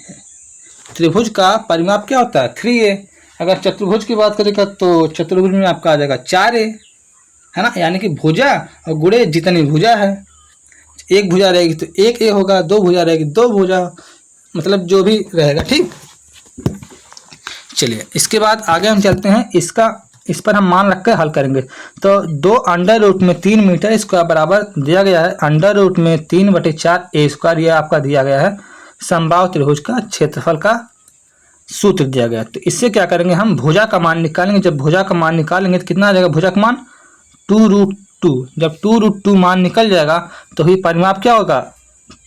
त्रिभुज का परिमाप क्या होता है? 3a। अगर चतुर्भुज की बात करेगा तो चतुर्भुज में आपका आ जाएगा 4a, है ना? यानी कि भुजा और गुणे जितनी भुजा है, एक भुजा रहेगी तो 1a होगा, 2 भुजा रहेगी 2 भुजा, मतलब जो भी रहेगा। ठीक। चलिए इसके बाद आगे हम चलते हैं। इस पर हम मान रख कर हल करेंगे। तो 2√3 मीटर स्क्वायर बराबर दिया गया है √3 3/4 ए स्क्वायर, यह आपका दिया गया है समबाहु त्रिभुज का क्षेत्रफल का सूत्र दिया गया। तो इससे क्या करेंगे? हम भुजा का मान निकालेंगे। जब भुजा का मान निकालेंगे तो कितना आ जाएगा? भुजा का मान 2√2। जब 2√2 मान निकल जाएगा तो ही परिमाप क्या होगा?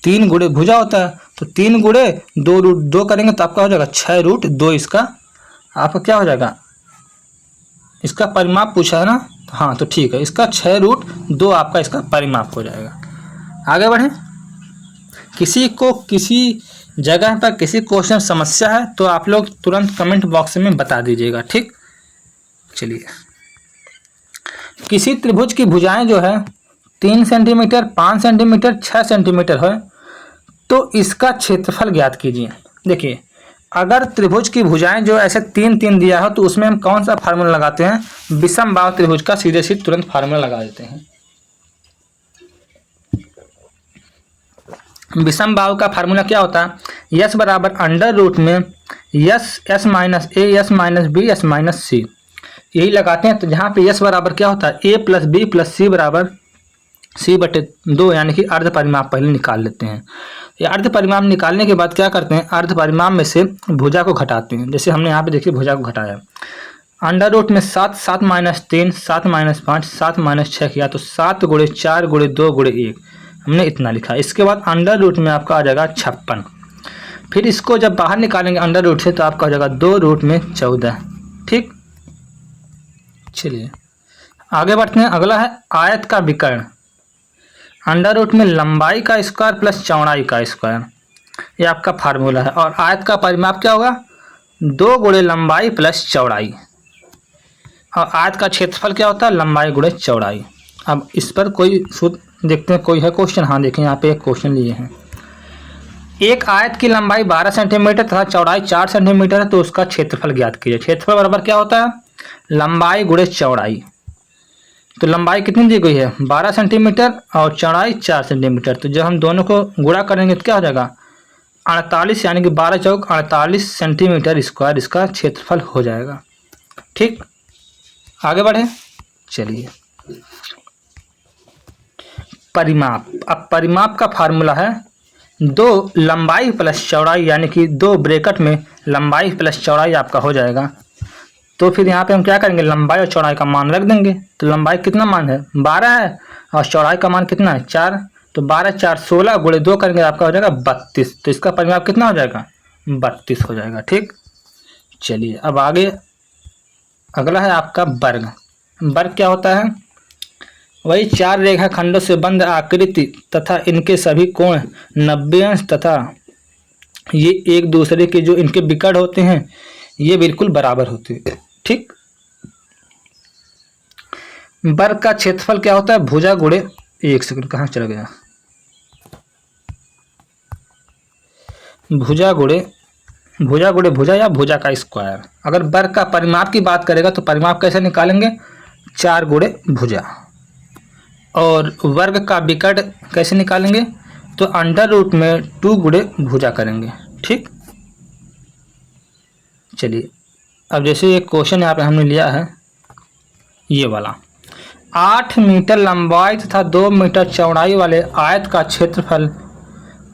3 गुणे भुजा होता है, तो 3 गुणे 2√2 करेंगे तो आपका हो जाएगा 6√2। इसका आपका क्या हो जाएगा? इसका परिमाप पूछा है ना? हाँ, तो ठीक है, इसका 6√2 आपका इसका परिमाप हो जाएगा। आगे बढ़ें। किसी को किसी जगह पर किसी क्वेश्चन समस्या है तो आप लोग तुरंत कमेंट बॉक्स में बता दीजिएगा। ठीक। चलिए, किसी त्रिभुज की भुजाएं जो है 3 सेंटीमीटर 5 सेंटीमीटर 6 सेंटीमीटर है, तो इसका क्षेत्रफल ज्ञात कीजिए। देखिए अगर त्रिभुज की भुजाएं जो ऐसे 3-3 दिया हो तो उसमें हम कौन सा फार्मूला लगाते हैं? विषम बाहु त्रिभुज का सीधे सीधे तुरंत फार्मूला लगा देते हैं। विषम बाहु का फार्मूला क्या होता है? यस बराबर अंडर रूट में s s minus a s minus b s minus c, यही लगाते हैं। तो जहाँ पे यस बराबर क्या होता है? ए प्लस बी प्लस सी बराबर सी बटे 2, यानी कि अर्ध परिमाप पहले निकाल लेते हैं। ये अर्ध परिमाप निकालने के बाद क्या करते हैं? अर्ध परिमाप में से भुजा को घटाते हैं। जैसे हमने यहाँ पे देखिए भुजा को घटाया, अंडर रूट में 7 7 माइनस 3 7 माइनस 5 7 माइनस 6 किया तो 7 गुणे 4 गुणे 2 गुणे 1, हमने इतना लिखा। इसके बाद अंडर रूट में आपका आ जाएगा 56। फिर इसको जब बाहर निकालेंगे अंडर रूट से तो आपका हो जाएगा 2 रूट में 14। ठीक, चलिए आगे बढ़ते हैं। अगला है आयत का विकर्ण। अंडर रूट में लंबाई का स्क्वायर प्लस चौड़ाई का स्क्वायर, ये आपका फार्मूला है। और आयत का परिमाप क्या होगा? 2 गुणे लंबाई प्लस चौड़ाई। और आयत का क्षेत्रफल क्या होता है? लंबाई गुणे चौड़ाई। अब इस पर कोई सूत्र देखते हैं, कोई है क्वेश्चन? हाँ देखिए यहाँ पे एक क्वेश्चन लिए हैं। एक आयत की लंबाई 12 सेंटीमीटर तथा चौड़ाई 4 सेंटीमीटर है तो उसका क्षेत्रफल ज्ञात कीजिए। क्षेत्रफल बराबर क्या होता है? लंबाई गुणे चौड़ाई। तो लंबाई कितनी दी गई है? 12 सेंटीमीटर और चौड़ाई 4 सेंटीमीटर। तो जब हम दोनों को गुणा करेंगे तो क्या हो जाएगा? 48, यानी कि 12 चौक 48 सेंटीमीटर स्क्वायर इसका क्षेत्रफल हो जाएगा। ठीक, आगे बढ़े। चलिए परिमाप। अब परिमाप का फार्मूला है 2 लंबाई प्लस चौड़ाई, यानी कि 2 ब्रैकेट में लंबाई प्लस चौड़ाई आपका हो जाएगा। तो फिर यहाँ पे हम क्या करेंगे? लंबाई और चौड़ाई का मान रख देंगे। तो लंबाई कितना मान है? 12 है और चौड़ाई का मान कितना है? 4। तो 12 4 16 गुणे 2 करेंगे आपका हो जाएगा 32। तो इसका परिमाप कितना हो जाएगा? 32 हो जाएगा। ठीक, चलिए अब आगे अगला है आपका वर्ग। वर्ग क्या होता है? वही 4 रेखाखंडों से बंध आकृति तथा इनके सभी कोण 90 अंश तथा ये एक दूसरे के जो इनके विकर्ण होते हैं ये बिल्कुल बराबर होते हैं। ठीक, वर्ग का क्षेत्रफल क्या होता है? भुजा गुणे, एक सेकंड कहाँ चला गया? भुजा गुणे भुजा या भुजा का स्क्वायर। अगर वर्ग का परिमाप की बात करेगा तो परिमाप कैसे निकालेंगे? 4 गुणे भुजा। और वर्ग का विकर्ण कैसे निकालेंगे? तो अंडर रूट में 2 गुणे भुजा करेंगे। ठीक, चलिए अब जैसे एक क्वेश्चन यहाँ पे हमने लिया है ये वाला, 8 मीटर लंबाई तथा 2 मीटर चौड़ाई वाले आयत का क्षेत्रफल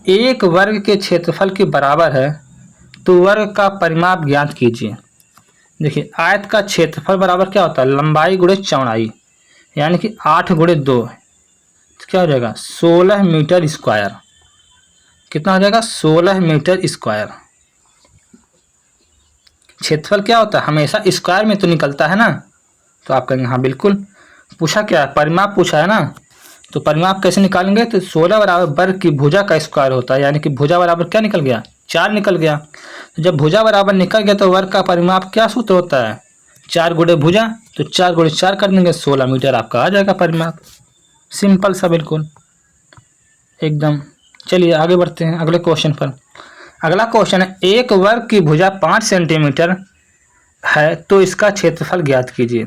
1 वर्ग के क्षेत्रफल के बराबर है तो वर्ग का परिमाप ज्ञात कीजिए। देखिए आयत का क्षेत्रफल बराबर क्या होता है? लंबाई गुणे चौड़ाई, यानी कि 8 गुणे 2 तो क्या हो जाएगा? 16 मीटर स्क्वायर। कितना हो जाएगा? 16 मीटर स्क्वायर। क्षेत्रफल क्या होता है? हमेशा स्क्वायर में तो निकलता है ना। तो आप कहेंगे हाँ बिल्कुल, पूछा क्या है? परिमाप पूछा है ना। तो परिमाप कैसे निकालेंगे? तो 16 बराबर वर्ग की भुजा का स्क्वायर होता है, यानी कि भुजा बराबर क्या निकल गया? 4 निकल गया। तो जब भुजा बराबर निकल गया तो वर्ग का परिमाप क्या सूत्र होता है? 4 गुणे भुजा। तो 4 गुणे 4 कर देंगे, 16 मीटर आपका आ जाएगा परिमाप। सिंपल सा बिल्कुल एकदम। चलिए आगे बढ़ते हैं अगले क्वेश्चन पर। अगला क्वेश्चन है, एक वर्ग की भुजा 5 सेंटीमीटर है तो इसका क्षेत्रफल ज्ञात कीजिए।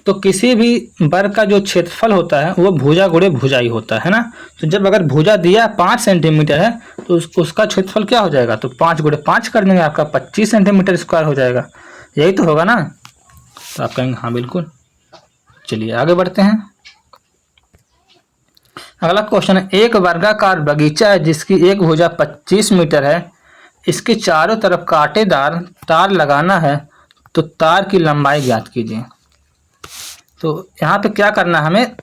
तो किसी भी वर्ग का जो क्षेत्रफल होता है वो भुजा गुणे भुजा ही होता है ना। तो जब अगर भुजा दिया 5 सेंटीमीटर है तो उसका क्षेत्रफल क्या हो जाएगा? तो 5 गुणे 5 कर देंगे, आपका 25 सेंटीमीटर स्क्वायर हो जाएगा। यही तो होगा ना। तो आप कहेंगे हाँ बिल्कुल। चलिए आगे बढ़ते हैं। अगला क्वेश्चन है, एक वर्गाकार बगीचा है जिसकी एक भुजा 25 मीटर है, इसके चारों तरफ कांटेदार तार लगाना है तो तार की लंबाई ज्ञात कीजिए। तो यहाँ पे क्या करना है हमें?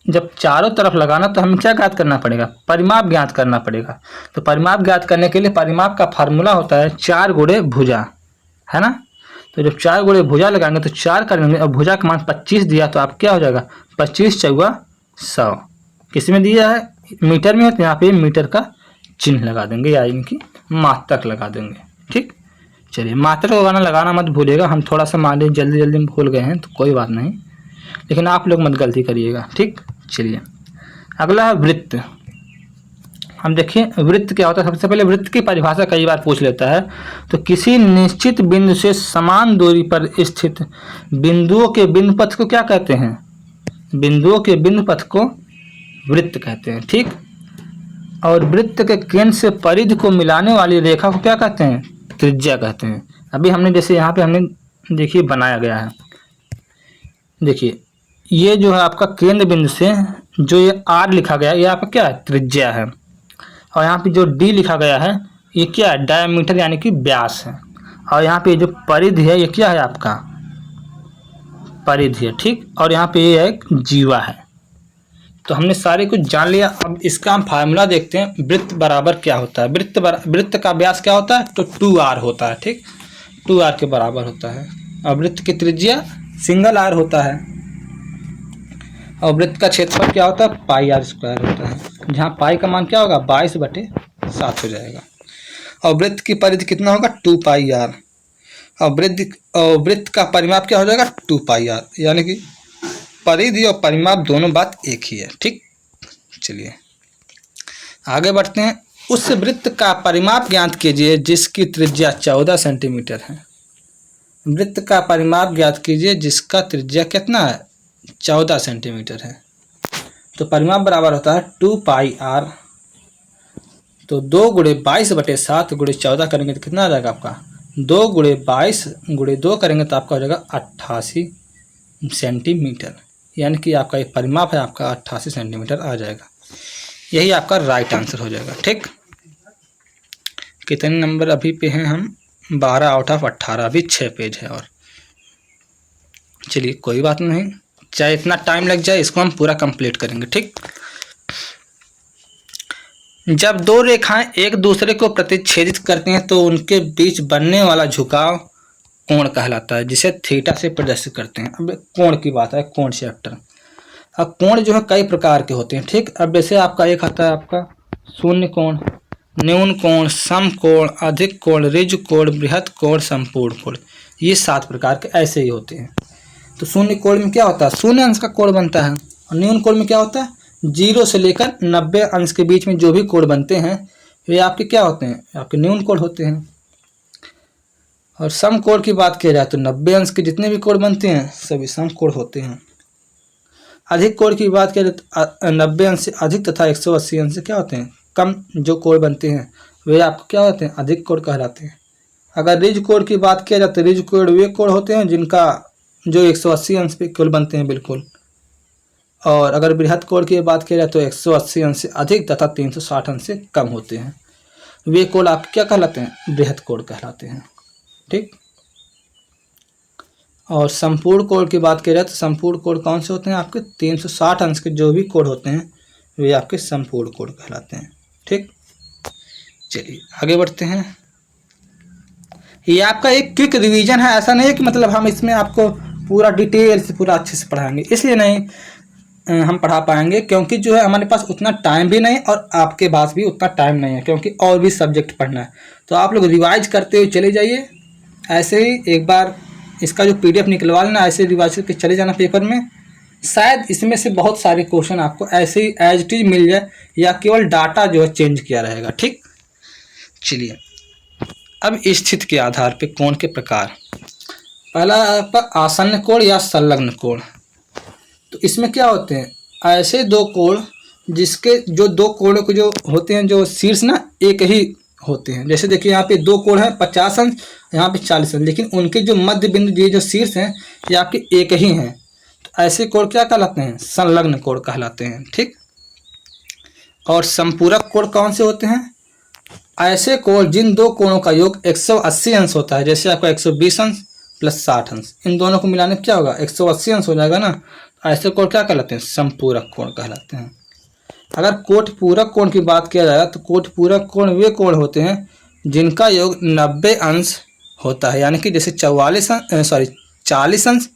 जब चारों तरफ लगाना तो हमें क्या ज्ञात करना पड़ेगा? परिमाप ज्ञात करना पड़ेगा। तो परिमाप ज्ञात करने के लिए परिमाप का फार्मूला होता है 4 गुणे भुजा, है ना। तो जब 4 गुणे भुजा लगाएंगे तो 4 करेंगे और भुजा का मान 25 दिया तो आप क्या हो जाएगा? 25 चौगा 100। किस में दिया है? मीटर में है तो यहाँ पे मीटर का चिन्ह लगा देंगे या इनकी मात्रक लगा देंगे। ठीक, चलिए मात्रक लगाना मत भूलिएगा। हम थोड़ा सा मान लीजिए जल्दी में भूल गए हैं तो कोई बात नहीं, लेकिन आप लोग मत गलती करिएगा। ठीक, चलिए अगला है वृत्त। हम देखिए वृत्त क्या होता है। सबसे पहले वृत्त की परिभाषा कई बार पूछ लेता है। तो किसी निश्चित बिंदु से समान दूरी पर स्थित बिंदुओं के बिंदु पथ को क्या कहते हैं? बिंदुओं के बिंदु पथ को वृत्त कहते हैं, ठीक। और वृत्त के केंद्र से परिधि को मिलाने वाली रेखा को क्या कहते हैं? त्रिज्या कहते हैं। अभी हमने जैसे यहाँ पे हमने देखिए बनाया गया है, देखिए ये जो है आपका केंद्र बिंदु से जो ये आर लिखा गया है ये आपका क्या है? त्रिज्या है। और यहाँ पे जो डी लिखा गया है ये क्या है? डायमीटर यानी कि व्यास है। और यहाँ पे जो परिधि है ये क्या है? आपका परिधि है, ठीक। और यहाँ पे ये एक जीवा है। तो हमने सारे कुछ जान लिया। अब इसका हम फार्मूला देखते हैं। वृत्त बराबर क्या होता है? वृत्त का व्यास क्या होता है? तो 2r होता है, ठीक। 2r के बराबर होता है। और वृत्त की त्रिज्या सिंगल r होता है। और वृत्त का क्षेत्रफल क्या होता है? πr² होता है, जहाँ पाई का मान क्या होगा? 22/7 हो जाएगा। और वृत्त की परिधि कितना होगा? 2πr। और वृत्त का परिमाप क्या हो जाएगा? 2πr, यानी कि परिधि और परिमाप दोनों बात एक ही है, ठीक। चलिए आगे बढ़ते हैं। उस वृत्त का परिमाप ज्ञात कीजिए जिसकी त्रिज्या 14 सेंटीमीटर है। वृत्त का परिमाप ज्ञात कीजिए जिसका त्रिज्या कितना है? 14 सेंटीमीटर है। तो परिमाप बराबर होता है 2πr। तो 2 × 22/7 × 14 करेंगे तो कितना आ जाएगा आपका? 2 × 22 × 2 करेंगे तो आपका हो जाएगा 88 सेंटीमीटर। यानी कि आपका एक परिमाप है आपका 88 सेंटीमीटर आ जाएगा। यही आपका राइट आंसर हो जाएगा, ठीक। कितने नंबर अभी पे हैं हम? 12 आउट ऑफ 18। अभी 6 पेज है। और चलिए कोई बात नहीं, चाहे इतना टाइम लग जाए इसको हम पूरा कंप्लीट करेंगे, ठीक। जब दो रेखाएं एक दूसरे को प्रतिच्छेदित करती हैं तो उनके बीच बनने वाला झुकाव कोण कहलाता है, जिसे थीटा से प्रदर्शित करते हैं। अब कोण की बात है, कोण चैप्टर। अब कोण जो है कई प्रकार के होते हैं, ठीक। अब जैसे आपका एक आता है आपका शून्य कोण, न्यून कोण, सम कोण, अधिक कोण, ऋज कोण, बृहत कोण, संपूर्ण कोण। ये 7 प्रकार के ऐसे ही होते हैं। तो शून्य कोण में क्या होता है? 0 अंश का कोण बनता है। और न्यून कोण में क्या होता है? 0 से लेकर 90 अंश के बीच में जो भी कोण बनते हैं वे आपके क्या होते हैं? आपके न्यून कोण होते हैं। और सम कोण की बात किया जाए तो 90 अंश के जितने भी कोण बनते हैं सभी सम कोण होते हैं। अधिक कोण की बात किया जाए तो 90 अंश से अधिक तथा 180 अंश से क्या होते हैं? कम जो कोण बनते हैं वे आपको क्या होते हैं? अधिक कोण कहलाते हैं। अगर ऋज कोण की बात किया जाए तो ऋज कोण वे कोण होते हैं जिनका जो 180 अंश पे केवल बनते हैं, बिल्कुल। और अगर बृहत कोण की बात किया जाए तो 180 अंश से अधिक तथा 360 अंश से कम होते हैं। वे कोण आप क्या कहलाते हैं? बृहत कोण कहलाते हैं, ठीक। और संपूर्ण कोण की बात की जाए तो संपूर्ण कोण कौन से होते हैं? आपके 360 अंश के जो भी कोण होते हैं वे आपके संपूर्ण कोण कहलाते हैं, ठीक। चलिए आगे बढ़ते हैं। ये आपका एक क्विक रिवीजन है, ऐसा नहीं है कि मतलब हम इसमें आपको पूरा डिटेल से पूरा अच्छे से पढ़ाएंगे, इसलिए नहीं हम पढ़ा पाएंगे क्योंकि जो है हमारे पास उतना टाइम भी नहीं और आपके पास भी उतना टाइम नहीं है, क्योंकि और भी सब्जेक्ट पढ़ना है। तो आप लोग रिवाइज करते हुए चले जाइए। ऐसे ही एक बार इसका जो PDF निकलवा लेना, ऐसे रिवाइज करके चले जाना पेपर में। शायद इसमें से बहुत सारे क्वेश्चन आपको ऐसे ही एज इट इज मिल जाए या केवल डाटा जो है चेंज किया रहेगा, ठीक। चलिए अब स्थिति के आधार पे कोण के प्रकार। पहला आपका आसन्न कोण या संलग्न कोण। तो इसमें क्या होते हैं? ऐसे दो कोण जिसके जो दो कोणों के जो होते हैं जो शीर्ष ना एक ही होते हैं। जैसे देखिए यहाँ पे दो कोण है 50 अंश, यहाँ पे 40 अंश, लेकिन उनके जो मध्य बिंदु ये जो शीर्ष हैं ये आपके एक ही हैं। तो ऐसे कोण क्या कहलाते हैं? संलग्न कोण कहलाते हैं, ठीक। और संपूरक कोण कौन से होते हैं? ऐसे कोण जिन दो कोणों का योग 180 अंश होता है। जैसे आपका 120 अंश प्लस 60 अंश, इन दोनों को मिलाने क्या होगा? 180 अंश हो जाएगा ना। ऐसे कोण क्या कहलाते हैं? संपूरक कोण कहलाते हैं। अगर कोट पूरक कोण की बात किया जाए तो कोट पूरक कोण वे कोण होते हैं जिनका योग 90 अंश होता है, यानी कि जैसे 40 अंश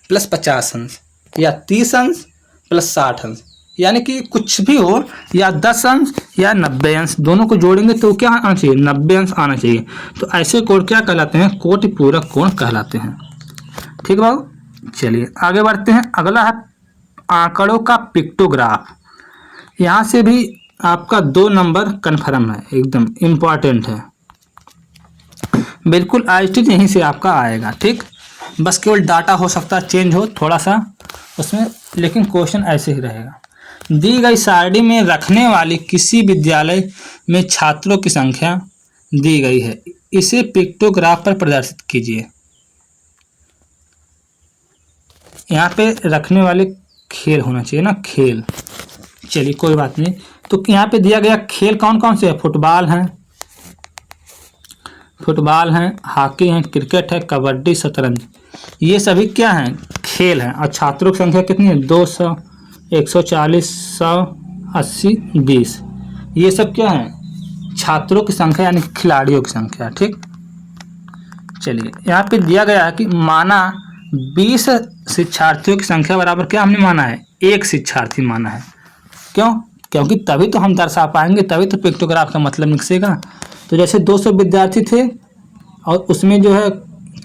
प्लस 50 अंश या 30 अंश प्लस 60 अंश, यानी कि कुछ भी हो, या 10 अंश या 90 अंश, दोनों को जोड़ेंगे तो क्या आना चाहिए? 90 अंश आना चाहिए। तो ऐसे कोण क्या कहलाते हैं? कोटि पूरक कोण कहलाते हैं, ठीक बाबू। चलिए आगे बढ़ते हैं। अगला है आंकड़ों का पिक्टोग्राफ। यहाँ से भी आपका 2 नंबर कन्फर्म है, एकदम इम्पॉर्टेंट है। बिल्कुल आईटी यहीं से आपका आएगा, ठीक। बस केवल डाटा हो सकता है चेंज हो थोड़ा सा उसमें, लेकिन क्वेश्चन ऐसे ही रहेगा। दी गई सारणी में रखने वाली किसी विद्यालय में छात्रों की संख्या दी गई है, इसे पिक्टोग्राफ पर प्रदर्शित कीजिए। यहाँ पे रखने वाले खेल होना चाहिए ना, खेल। चलिए कोई बात नहीं। तो यहाँ पे दिया गया खेल कौन कौन से है? फुटबॉल है, हॉकी है, क्रिकेट है, कबड्डी, शतरंज। ये सभी क्या हैं? खेल हैं। और छात्रों की संख्या कितनी है? 200, 140, 100, 80, 20। ये सब क्या है? छात्रों की संख्या यानी खिलाड़ियों की संख्या, ठीक। चलिए यहाँ पे दिया गया है कि माना 20 शिक्षार्थियों की संख्या बराबर क्या हमने माना है? 1 शिक्षार्थी माना है। क्यों? क्योंकि तभी तो हम दर्शा पाएंगे, तभी तो पिक्टोग्राफ का मतलब निकलेगा। तो जैसे 200 विद्यार्थी थे और उसमें जो है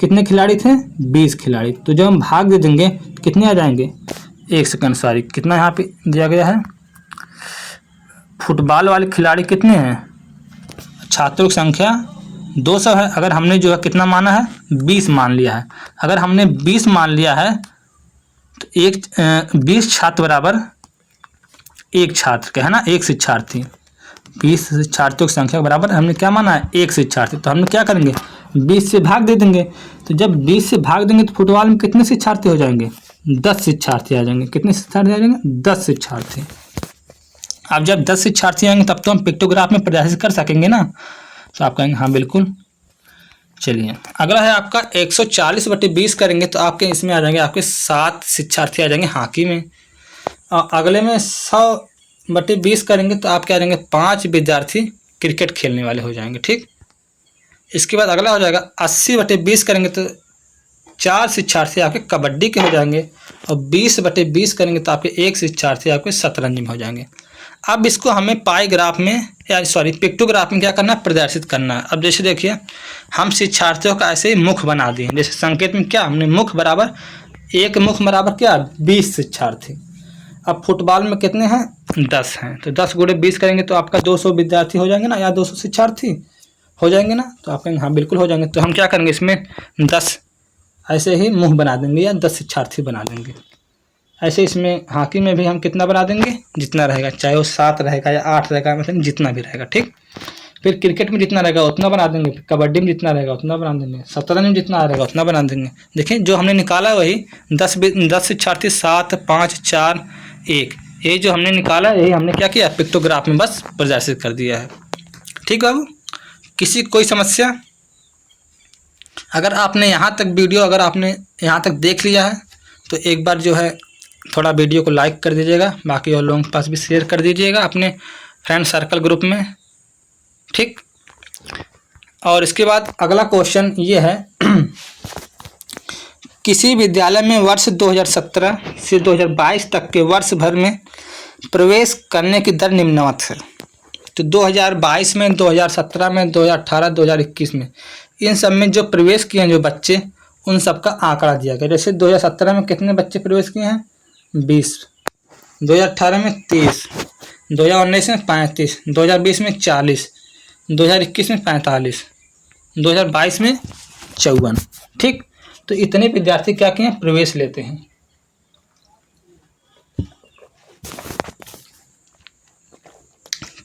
कितने खिलाड़ी थे? 20 खिलाड़ी। तो जब हम भाग दे देंगे कितने आ जाएंगे? 1 सेकंड, सॉरी, कितना यहाँ पे दिया गया है? फुटबॉल वाले खिलाड़ी कितने हैं? छात्रों की संख्या 200 है। अगर हमने जो है कितना माना है? 20 मान लिया है। अगर हमने 20 मान लिया है तो 20 छात्र बराबर 1 छात्र का है ना, 1 शिक्षार्थी। 20 शिक्षार्थियों की संख्या बराबर हमने क्या माना है? 1 शिक्षार्थी। तो हमने क्या करेंगे? 20 से भाग दे देंगे। तो जब 20 से भाग देंगे तो फुटबॉल में कितने शिक्षार्थी हो जाएंगे? 10 शिक्षार्थी आ जाएंगे। कितने शिक्षार्थी आ जाएंगे? 10 शिक्षार्थी। अब जब 10 शिक्षार्थी आएंगे तब तो हम पिक्टोग्राफ में प्रदर्शित कर सकेंगे ना। तो आप कहेंगे हाँ बिल्कुल। चलिए अगला है आपका 140/20 करेंगे तो आपके इसमें आ जाएंगे आपके 7 शिक्षार्थी आ जाएंगे हॉकी में। और अगले में 100/20 करेंगे तो आपके आ जाएंगे 5 विद्यार्थी क्रिकेट खेलने वाले हो जाएंगे, ठीक। इसके बाद अगला हो जाएगा 80/20 करेंगे तो 4 शिक्षार्थी आपके कबड्डी के हो जाएंगे। और 20/20 करेंगे तो आपके 1 शिक्षार्थी आपके शतरंज में हो जाएंगे। अब इसको हमें पाई ग्राफ में या सॉरी पिक्टोग्राफ में क्या करना है? प्रदर्शित करना है। अब जैसे देखिए हम शिक्षार्थियों का ऐसे ही मुख बना दिए। जैसे संकेत में क्या हमने मुख बराबर, एक मुख बराबर क्या? 20 शिक्षार्थी। अब फुटबॉल में कितने हैं? 10 हैं। तो 10 × 20 करेंगे तो आपका 200 विद्यार्थी हो जाएंगे ना, या 200 शिक्षार्थी हो जाएंगे ना। तो आप कहेंगे हाँ बिल्कुल हो जाएंगे। तो हम क्या करेंगे? इसमें 10 ऐसे ही मुँह बना देंगे या 10 शिक्षार्थी बना देंगे। ऐसे इसमें हॉकी में भी हम कितना बना देंगे? जितना रहेगा, चाहे वो 7 रहेगा या 8 रहेगा, मतलब जितना भी रहेगा, ठीक। फिर क्रिकेट में जितना रहेगा उतना बना देंगे, कबड्डी में जितना रहेगा उतना बना देंगे, शतरंज में जितना रहेगा उतना बना देंगे। देखिए जो हमने निकाला है वही 10 शिक्षार्थी, 7, 5, 4, 1, ये जो हमने निकाला है यही हमने क्या किया? पिक्टोग्राफ में बस प्रदर्शित कर दिया है, ठीक बाबू। किसी कोई समस्या? अगर आपने यहाँ तक वीडियो अगर आपने यहाँ तक देख लिया है तो एक बार जो है थोड़ा वीडियो को लाइक कर दीजिएगा, बाकी और लोगों के पास भी शेयर कर दीजिएगा अपने फ्रेंड सर्कल ग्रुप में, ठीक। और इसके बाद अगला क्वेश्चन ये है किसी विद्यालय में वर्ष 2017 से 2022 तक के वर्ष भर में प्रवेश करने की दर निम्नवत है। तो 2022 में, 2017 में, 2018, 2021 में इन सब में जो प्रवेश किए हैं जो बच्चे, उन सब का आंकड़ा दिया गया। जैसे 2017 में कितने बच्चे प्रवेश किए हैं? 20, 2018 में 30, 2019 में 35, 2020 में 40, 2021 में 45, 2022 में 54, ठीक। तो इतने विद्यार्थी क्या किए हैं? प्रवेश लेते हैं।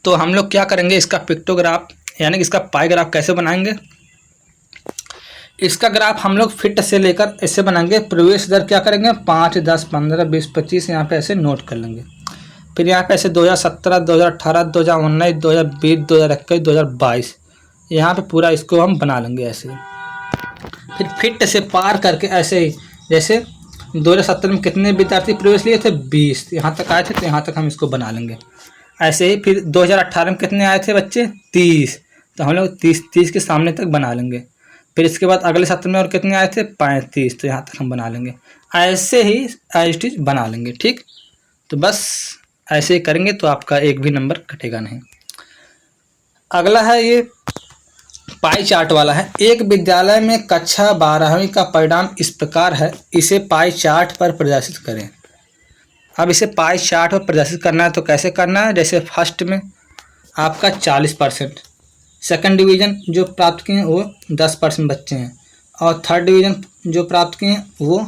तो हम लोग क्या करेंगे? इसका पिक्टोग्राफ यानी कि इसका पाई ग्राफ कैसे बनाएंगे? इसका ग्राफ हम लोग फिट से लेकर ऐसे बनाएंगे। प्रवेश दर क्या करेंगे? 5, 10, 15, 20, 25 यहाँ पे ऐसे नोट कर लेंगे। फिर यहाँ पे ऐसे 2017, 2018, 2019, 2020, 2021, 2022 यहाँ पे पूरा इसको हम बना लेंगे ऐसे। फिर फिट से पार करके ऐसे ही, जैसे 2017 में कितने विद्यार्थी प्रवेश लिए थे? 20, यहाँ तक आए थे तो यहाँ तक हम इसको बना लेंगे ऐसे ही। फिर 2018 में कितने आए थे बच्चे? 30, तो हम लोग 30 के सामने तक बना लेंगे। फिर इसके बाद अगले सत्र में और कितने आए थे? 35, तो यहाँ तक हम बना लेंगे। ऐसे ही एज बना लेंगे, ठीक। तो बस ऐसे ही करेंगे तो आपका एक भी नंबर कटेगा नहीं। अगला है ये पाई चार्ट वाला है। एक विद्यालय में कक्षा 12वीं का परिणाम इस प्रकार है, इसे पाई चार्ट पर प्रदर्शित करें। अब इसे पाई चार्ट पर प्रदर्शित करना है तो कैसे करना है? जैसे फर्स्ट में आपका 40%। सेकंड डिवीज़न जो प्राप्त किए हैं वो 10% बच्चे हैं, और थर्ड डिवीज़न जो प्राप्त किए हैं वो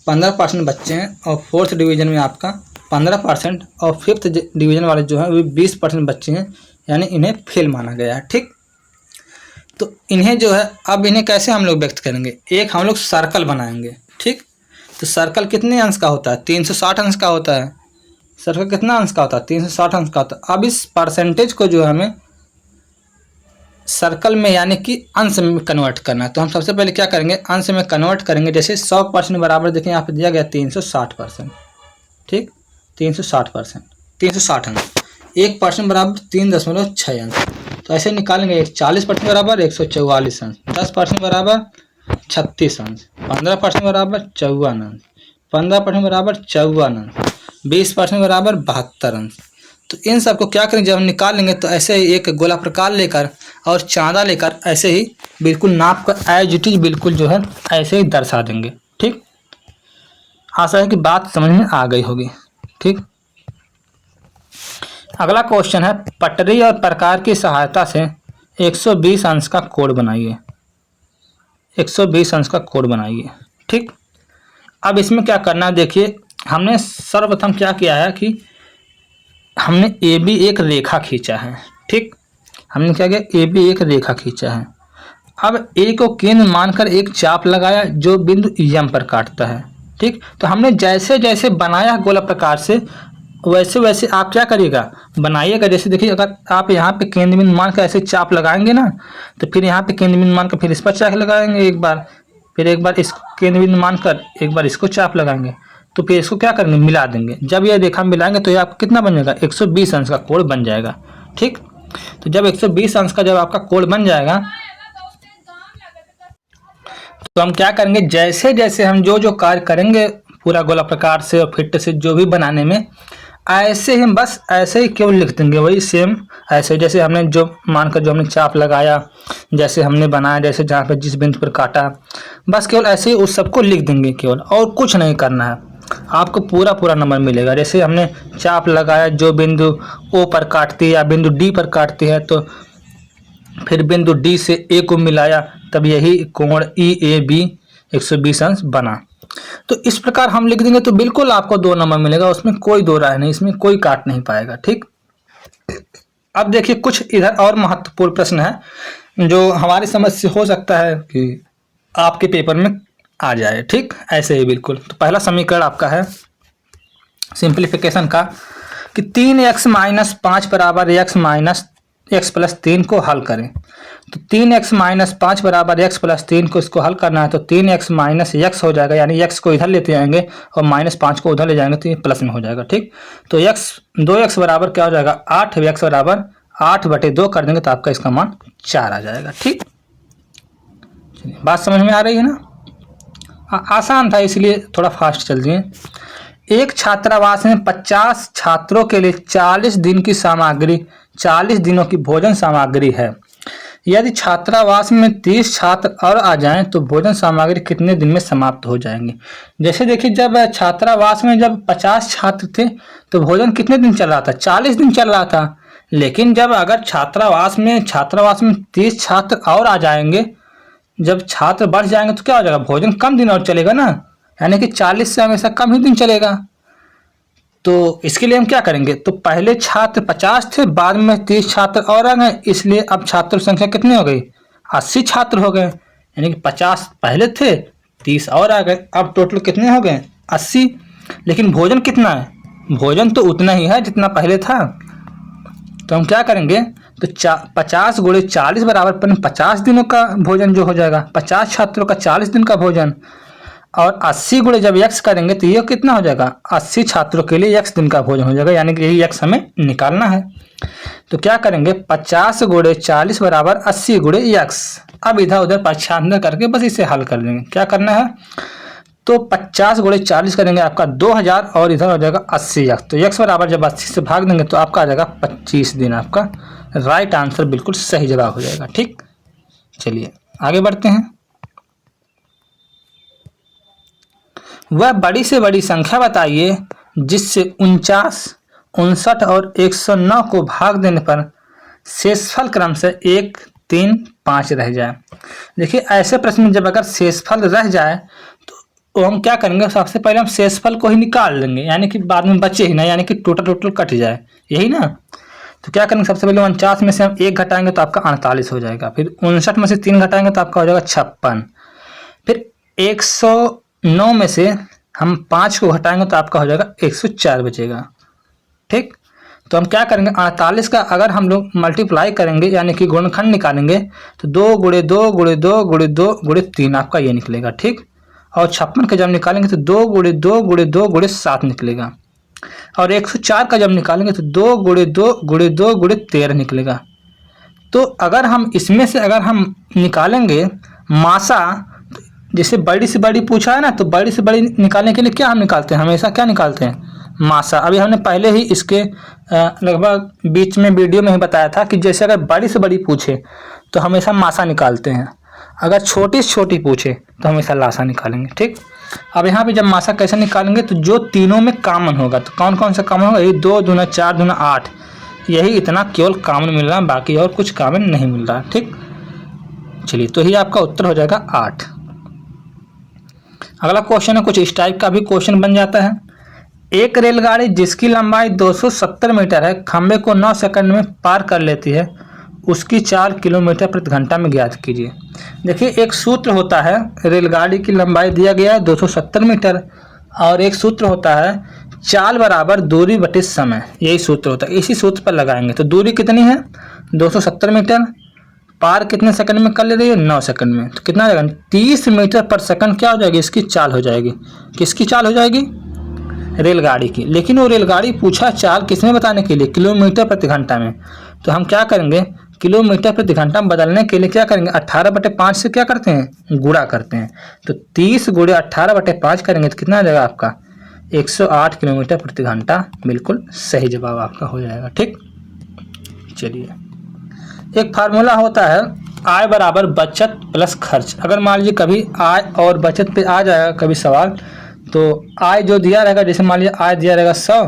15% बच्चे हैं, और फोर्थ डिवीज़न में आपका 15%, और फिफ्थ डिवीज़न वाले जो हैं वो 20% बच्चे हैं, यानी इन्हें फेल माना गया है। ठीक, तो इन्हें जो है अब इन्हें कैसे हम लोग व्यक्त करेंगे, एक हम लोग सर्कल बनाएंगे। ठीक, तो सर्कल कितने अंश का होता है, 360 अंश का होता है। सर्कल कितना अंश का होता है, 360 अंश का होता है। अब इस परसेंटेज को जो है हमें सर्कल में यानी कि अंश में कन्वर्ट करना है। तो हम सबसे पहले क्या करेंगे, अंश में कन्वर्ट करेंगे। जैसे 100% बराबर देखें यहाँ पे दिया गया 360%। ठीक, 360%, 360 अंश। 1% बराबर 3.6 अंश। तो ऐसे निकालेंगे, 40% बराबर 144 अंश, 10% बराबर 36 अंश, 15% बराबर 54 अंश, 15% बराबर 54 अंश, 20% बराबर 72 अंश। तो इन सबको क्या करेंगे, जब हम निकाल लेंगे तो ऐसे ही एक गोला प्रकार लेकर और चांदा लेकर ऐसे ही बिल्कुल नाप कर एज इट इज बिल्कुल जो है ऐसे ही दर्शा देंगे। ठीक, आशा है कि बात समझ में आ गई होगी। ठीक, अगला क्वेश्चन है, पटरी और प्रकार की सहायता से 120 अंश का कोण बनाइए। 120 अंश का कोण बनाइए। ठीक, अब इसमें क्या करना है, देखिए हमने सर्वप्रथम क्या किया है कि हमने ए बी एक रेखा खींचा है। ठीक, हमने क्या किया, ए बी एक रेखा खींचा है। अब ए को केंद्र मानकर एक चाप लगाया जो बिंदु एम पर काटता है। ठीक, तो हमने जैसे जैसे बनाया गोला प्रकार से वैसे वैसे आप क्या करिएगा, बनाइएगा। जैसे देखिए, अगर आप यहाँ पे केंद्र बिंदु मानकर ऐसे चाप लगाएंगे ना, तो फिर यहाँ पे केंद्र बिंदु मानकर फिर इस पर चाप लगाएंगे एक बार, फिर एक बार इस केंद्र बिंदु मानकर एक बार इसको चाप लगाएंगे, तो फिर इसको क्या करेंगे, मिला देंगे। जब ये रेखा मिलाएंगे तो ये आपको कितना बन जाएगा, 120 अंश का कोण बन जाएगा। ठीक, तो जब 120 अंश का जब आपका कोण बन जाएगा तो हम क्या करेंगे, जैसे जैसे हम जो जो कार्य करेंगे पूरा गोला प्रकार से और फिट से जो भी बनाने में, ऐसे ही हम बस ऐसे ही केवल लिख देंगे, वही सेम ऐसे जैसे हमने जो मानकर जो हमने चाप लगाया, जैसे हमने बनाया, जैसे जहाँ पे जिस बिंदु पर काटा, बस केवल ऐसे ही उस सबको लिख देंगे केवल, और कुछ नहीं करना है। आपको पूरा पूरा नंबर मिलेगा। जैसे हमने चाप लगाया जो बिंदु ओ पर काटती है या बिंदु डी पर काटती है, तो फिर बिंदु डी से ए को मिलाया, तब यही कोण ई ए बी 120 अंश बना। तो इस प्रकार हम लिख देंगे तो बिल्कुल आपको 2 नंबर मिलेगा, उसमें कोई दो राय नहीं, इसमें कोई काट नहीं पाएगा। ठीक, अब देखिए कुछ इधर और महत्वपूर्ण प्रश्न है जो हमारी समझ से हो सकता है कि आपके पेपर में आ जाए। ठीक, ऐसे ही बिल्कुल। तो पहला समीकरण आपका है सिंप्लीफिकेशन का कि 3x माइनस 5 बराबर x माइनस x प्लस 3 को हल करें। तो 3x माइनस 5 बराबर x प्लस 3 को इसको हल करना है, तो 3x माइनस x हो जाएगा, यानी x को इधर लेते जाएंगे और माइनस 5 को उधर ले जाएंगे तो ये प्लस में हो जाएगा। ठीक, तो 2x बराबर क्या हो जाएगा, 8x बराबर 8/2 कर देंगे तो आपका इसका मान 4 आ जाएगा। ठीक, बात समझ में आ रही है ना। आसान था इसलिए थोड़ा फास्ट चल दिए। एक छात्रावास में 50 छात्रों के लिए 40 दिन की सामग्री, 40 दिनों की भोजन सामग्री है। यदि छात्रावास में 30 छात्र और आ जाएं तो भोजन सामग्री कितने दिन में समाप्त हो जाएंगे। जैसे देखिए, जब छात्रावास में जब 50 छात्र थे तो भोजन कितने दिन चल रहा था, 40 दिन चल रहा था। लेकिन जब अगर छात्रावास में 30 छात्र और आ जाएंगे, जब छात्र बढ़ जाएंगे तो क्या हो जाएगा, भोजन कम दिन और चलेगा ना, यानी कि 40 से हमेशा कम ही दिन चलेगा। तो इसके लिए हम क्या करेंगे, तो पहले छात्र 50 थे, बाद में 30 छात्र और आ गए, इसलिए अब छात्र संख्या कितनी हो गई, 80 छात्र हो गए। यानी कि 50 पहले थे, 30 और आ गए, अब टोटल कितने हो गए, 80। लेकिन भोजन कितना है, भोजन तो उतना ही है जितना पहले था। तो हम क्या करेंगे, तो 50 गुणे 40 बराबर 50 दिनों का भोजन जो हो जाएगा, 50 छात्रों का 40 दिन का भोजन, और 80 गुणे जब x करेंगे तो ये कितना हो जाएगा, 80 छात्रों के लिए x दिन का भोजन हो जाएगा, यानी कि यही x हमें निकालना है। तो क्या करेंगे, 50 गुणे 40 बराबर 80 गुणे x। अब इधर उधर पक्षांतर करके बस इसे हल कर देंगे। क्या करना है, तो 50 गुणे 40 करेंगे आपका 2000, और इधर हो जाएगा 80x। तो x बराबर जब 80 से भाग देंगे तो आपका आ जाएगा 25 दिन। आपका राइट आंसर बिल्कुल सही जवाब हो जाएगा। ठीक, चलिए आगे बढ़ते हैं। वह बड़ी से बड़ी संख्या बताइए जिससे 49, 59 और 109 को भाग देने पर शेषफल क्रम से 1, 3, 5 रह जाए। देखिए ऐसे प्रश्न में जब अगर शेषफल रह जाए तो हम क्या करेंगे, सबसे पहले हम शेषफल को ही निकाल लेंगे, यानी कि बाद में बचे ही ना, यानी कि टोटल कट जाए, यही ना। तो क्या करेंगे, सबसे पहले 49 में से हम 1 घटाएंगे तो आपका 48 हो जाएगा। फिर 59 में से 3 घटाएंगे तो आपका हो जाएगा 56। फिर 109 में से हम 5 को घटाएंगे तो आपका हो जाएगा 104 बचेगा। ठीक, तो हम क्या करेंगे, 48 का अगर हम लोग मल्टीप्लाई करेंगे यानी कि गुणनखंड निकालेंगे तो 2 गुणे 2 गुणे 2 गुणे 2 गुणे 3 आपका ये निकलेगा। ठीक, और 56 का जब निकालेंगे तो 2 गुणे 2 गुणे 2 गुणे 7 निकलेगा। और 104 का जब निकालेंगे तो 2 गुणे 2 गुणे 2 गुणे 13 निकलेगा। तो अगर हम इसमें से अगर हम निकालेंगे मासा, जैसे बड़ी से बड़ी पूछा है ना, तो बड़ी से बड़ी निकालने के लिए क्या हम निकालते हैं, हमेशा क्या निकालते हैं, मासा। अभी हमने पहले ही इसके लगभग बीच में वीडियो में ही बताया था कि जैसे अगर बड़ी से बड़ी पूछे तो हमेशा मासा निकालते हैं, अगर छोटी से छोटी पूछे तो हमेशा लासा निकालेंगे। ठीक, अब यहाँ पे जब मासा कैसे निकालेंगे, तो जो तीनों में कॉमन होगा, तो कौन कौन सा कॉमन होगा, यही 2 दूना 4 दूना 8, यही इतना केवल कॉमन मिल रहा है, बाकी और कुछ कॉमन नहीं मिल रहा। ठीक, चलिए, तो ही आपका उत्तर हो जाएगा 8। अगला क्वेश्चन है, कुछ इस टाइप का भी क्वेश्चन बन जाता है। एक रेलगाड़ी जिसकी लंबाई 270 मीटर है खंबे को 9 सेकंड में पार कर लेती है, उसकी 4 किलोमीटर प्रति घंटा में ज्ञात कीजिए। देखिए एक सूत्र होता है, रेलगाड़ी की लंबाई दिया गया है 270 मीटर, और एक सूत्र होता है चाल बराबर दूरी बटे समय, यही सूत्र होता है। इसी सूत्र पर लगाएंगे तो दूरी कितनी है 270 मीटर, पार कितने सेकंड में कर ले रही है 9 सेकंड में, तो कितना जाएगा 30 मीटर पर सेकंड क्या हो जाएगी, इसकी चाल हो जाएगी। किसकी चाल हो जाएगी, रेलगाड़ी की। लेकिन वो रेलगाड़ी पूछा चाल किसमें बताने के लिए, किलोमीटर प्रति घंटा में। तो हम क्या करेंगे, किलोमीटर प्रति घंटा बदलने के लिए क्या करेंगे, 18/5 से क्या करते हैं, गुणा करते हैं। तो 30 गुणे 18/5 करेंगे तो कितना आ जाएगा आपका 108 किलोमीटर प्रति घंटा। बिल्कुल सही जवाब आपका हो जाएगा। ठीक, चलिए, एक फार्मूला होता है आय बराबर बचत प्लस खर्च। अगर मान लीजिए कभी आय और बचत पे आ जाएगा कभी सवाल, तो आय जो दिया रहेगा, जैसे मान लीजिए आय दिया रहेगा 100,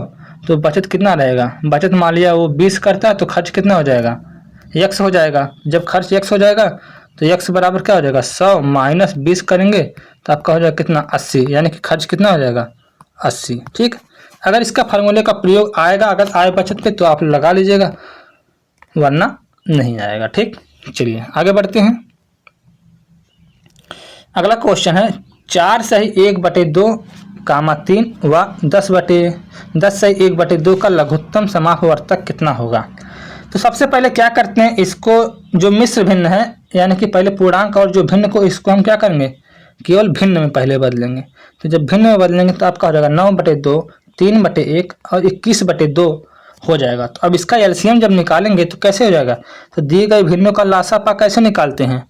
तो बचत कितना रहेगा, बचत मान लिया वो 20 करता है तो खर्च कितना हो जाएगा, x हो जाएगा। जब खर्च x हो जाएगा तो x बराबर क्या हो जाएगा 100 माइनस 20 करेंगे तो आपका हो जाएगा कितना 80, यानी कि खर्च कितना हो जाएगा 80। ठीक, अगर इसका फार्मूले का प्रयोग आएगा अगर आय बचत पे तो आप लगा लीजिएगा, वरना नहीं आएगा। ठीक, चलिए आगे बढ़ते हैं। अगला क्वेश्चन है 4 सही 1/2 कामा 3 व 10 सही 1/2 का लघुत्तम समापवर्तक कितना होगा। तो सबसे पहले क्या करते हैं, इसको जो मिश्र भिन्न है, यानी कि पहले पूर्णांक और जो भिन्न को, इसको हम क्या करेंगे, केवल भिन्न में पहले बदलेंगे। तो जब भिन्न में बदलेंगे तो आपका हो जाएगा 9/2, 3/1 और 21/2 हो जाएगा। तो अब इसका एलसीएम जब निकालेंगे तो कैसे हो जाएगा, तो दिए गए भिन्नों का लासापा कैसे निकालते हैं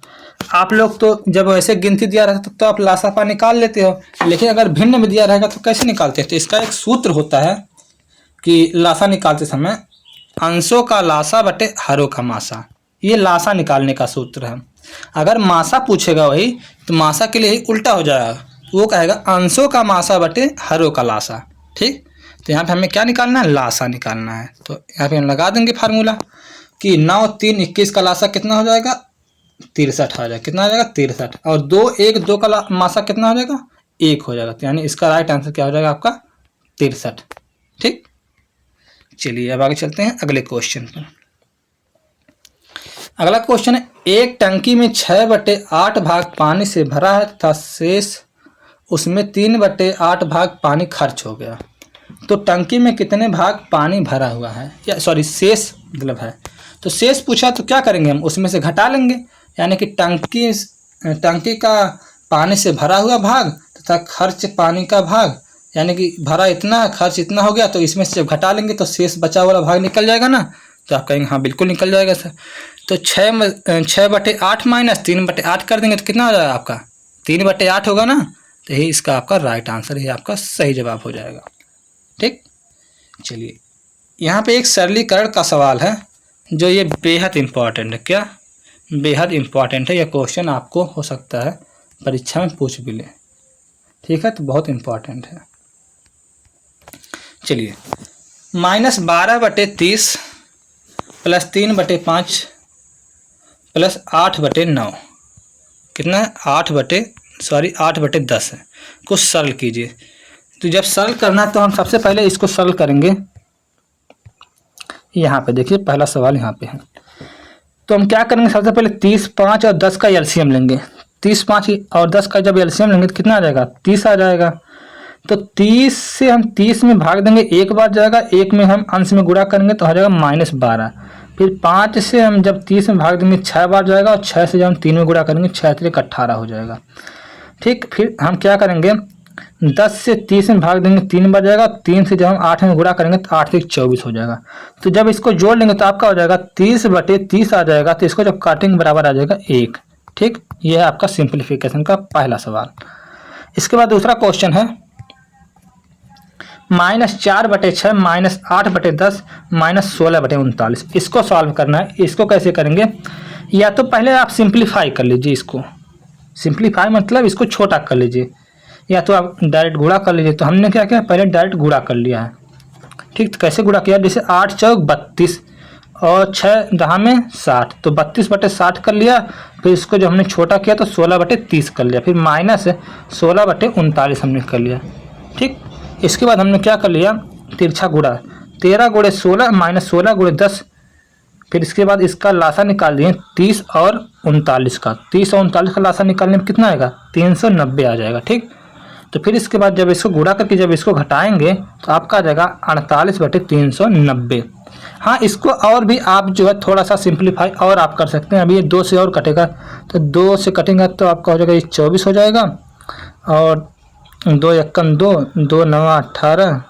आप लोग, तो जब ऐसे गिनती दिया रहता तो आप लासापा निकाल लेते हो, लेकिन अगर भिन्न में दिया रहेगा तो कैसे निकालते हैं। तो इसका एक सूत्र होता है कि लासा निकालते समय अंशों का लासा बटे हरों का मासा, ये लासा निकालने का सूत्र है। अगर मासा पूछेगा वही तो मासा के लिए ही उल्टा हो जाएगा, वो कहेगा अंशों का मासा बटे हरों का लासा। ठीक, तो यहाँ पे हमें क्या निकालना है, लासा निकालना है। तो यहाँ पे हम लगा देंगे फार्मूला कि 9 3 21 का लासा कितना हो जाएगा 63 आ जाएगा, कितना आ जाएगा 63, और 2 1 2 का मासा कितना हो जाएगा 1 हो जाएगा। तो यानी इसका राइट आंसर क्या हो जाएगा आपका 63। ठीक, चलिए अब आगे चलते हैं अगले क्वेश्चन पर। अगला क्वेश्चन है, एक टंकी में 6/8 भाग पानी से भरा है तथा शेष उसमें 3/8 भाग पानी खर्च हो गया, तो टंकी में कितने भाग पानी भरा हुआ है, या सॉरी शेष मतलब है। तो शेष पूछा तो क्या करेंगे, हम उसमें से घटा लेंगे, यानी कि टंकी का पानी से भरा हुआ भाग तथा खर्च पानी का भाग, यानी कि भरा इतना खर्च इतना हो गया, तो इसमें से जब घटा लेंगे तो शेष बचा वाला भाग निकल जाएगा ना। तो आप कहेंगे हाँ बिल्कुल निकल जाएगा सर। तो 6/8 माइनस 3/8 कर देंगे तो कितना हो जाएगा आपका 3/8 होगा ना। तो यही इसका आपका राइट आंसर, ये आपका सही जवाब हो जाएगा। ठीक, चलिए यहाँ पे एक सरलीकरण का सवाल है जो ये बेहद इम्पॉर्टेंट है। क्या बेहद इम्पॉर्टेंट है, यह क्वेश्चन आपको हो सकता है परीक्षा में पूछ भी ले। ठीक है, तो बहुत इम्पॉर्टेंट है। चलिए -12/30 प्लस 3/5 प्लस 8/9 कितना है 8/10 है। कुछ सरल कीजिए। तो जब सरल करना है तो हम सबसे पहले इसको सरल करेंगे। यहाँ पे देखिए पहला सवाल यहाँ पे है। तो हम क्या करेंगे, सबसे पहले 30, 5 और 10 का एलसीएम लेंगे। 30, 5 और 10 का जब एलसीएम लेंगे तो कितना आ जाएगा, 30 आ जाएगा। तो 30 से हम 30 में भाग देंगे, एक बार जाएगा, एक में हम अंश में गुणा करेंगे तो आ जाएगा -12। फिर 5 से हम जब 30 में भाग देंगे 6 बार जाएगा, और 6 से जब हम 3 में गुणा करेंगे 6 3 18 हो जाएगा। ठीक, फिर हम क्या करेंगे, 10 से 30 में भाग देंगे 3 बार जाएगा, 3 से जब हम 8 में गुणा करेंगे तो 8 से 24 हो जाएगा। तो जब इसको जोड़ लेंगे तो आपका हो जाएगा 30/30 आ जाएगा। तो इसको जब काटेंगे बराबर आ जाएगा 1। ठीक, यह है आपका सिंप्लीफिकेशन का पहला सवाल। इसके बाद दूसरा क्वेश्चन है -4/6 -8/10 -16/39। इसको सॉल्व करना है। इसको कैसे करेंगे, या तो पहले आप सिंप्लीफाई कर लीजिए। इसको सिंप्लीफाई मतलब इसको छोटा कर लीजिए, या तो आप डायरेक्ट गुणा कर लीजिए। तो हमने क्या किया, पहले डायरेक्ट गुणा कर लिया है। ठीक, तो कैसे गुणा किया, जैसे 8 चौक 32 और 6 दहा में 60, तो 32/60 कर लिया। फिर इसको जब हमने छोटा किया तो 16/30 कर लिया, फिर -16/39 हमने कर लिया। ठीक, इसके बाद हमने क्या कर लिया, तिरछा गुणा 13 × 16 -16 × 10। फिर इसके बाद इसका लासा निकाल दिए 30 और 39 का। 30 और 39 का लासा निकालने में कितना आएगा, 390 आ जाएगा। ठीक, तो फिर इसके बाद जब इसको गुणा करके जब इसको घटाएंगे तो आपका आ जाएगा 48/390। हाँ, इसको और भी आप जो है थोड़ा सा सिंप्लीफाई और आप कर सकते हैं। अभी ये 2 से और कटेगा, तो 2 से कटेगा तो आपका हो जाएगा ये 24 हो जाएगा, और 2 एकम 2, 2 9 18,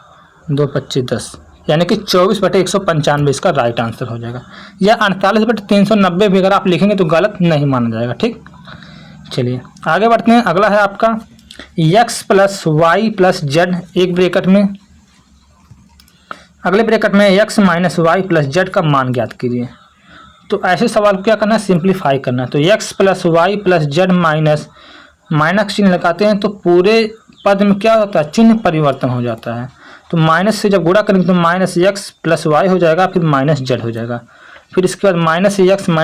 2 25 10, यानी कि 24/195 इसका राइट आंसर हो जाएगा। या 48/390 भी अगर आप लिखेंगे तो गलत नहीं माना जाएगा। ठीक, चलिए आगे बढ़ते हैं। अगला है आपका x + y + z, एक ब्रैकेट में, अगले ब्रैकेट में x - y + z का मान ज्ञात कीजिए। तो ऐसे सवाल को क्या करना है, सिंप्लीफाई करना है। तो x + y + z माइनस चिन्ह लगाते हैं तो पूरे पद में क्या होता है, चिन्ह परिवर्तन हो जाता है। तो माइनस से जब गुणा करेंगे तो -x + y हो जाएगा, फिर -z हो जाएगा। फिर इसके बाद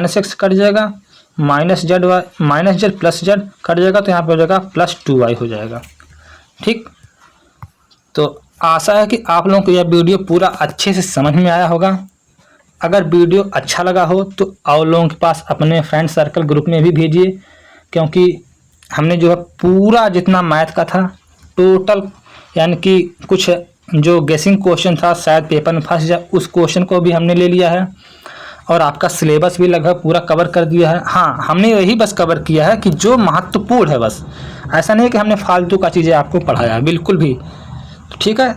-x कट जाएगा, -z + z कट जाएगा, तो यहाँ पे हो जाएगा +2y हो जाएगा। ठीक, तो आशा है कि आप लोगों को यह वीडियो पूरा अच्छे से समझ में आया होगा। अगर वीडियो अच्छा लगा हो तो और लोगों के पास अपने फ्रेंड सर्कल ग्रुप में भी भेजिए, क्योंकि हमने जो है पूरा जितना मैथ का था टोटल, यानी कि कुछ जो गेसिंग क्वेश्चन था शायद पेपर में फंस जाए, उस क्वेश्चन को भी हमने ले लिया है, और आपका सिलेबस भी लगभग पूरा कवर कर दिया है। हाँ, हमने यही बस कवर किया है कि जो महत्वपूर्ण है, बस ऐसा नहीं कि हमने फालतू का चीज़ें आपको पढ़ाया, बिल्कुल भी। तो ठीक है,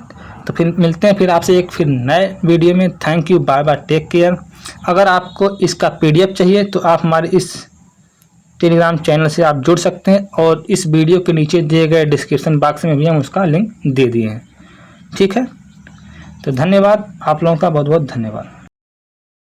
तो फिर मिलते हैं फिर आपसे एक फिर नए वीडियो में। Thank you, bye bye, take care. अगर आपको इसका PDF चाहिए तो आप हमारे इस टेलीग्राम चैनल से आप जुड़ सकते हैं, और इस वीडियो के नीचे दिए गए डिस्क्रिप्शन बॉक्स में भी हम उसका लिंक दे दिए हैं। ठीक है, तो धन्यवाद, आप लोगों का बहुत बहुत धन्यवाद।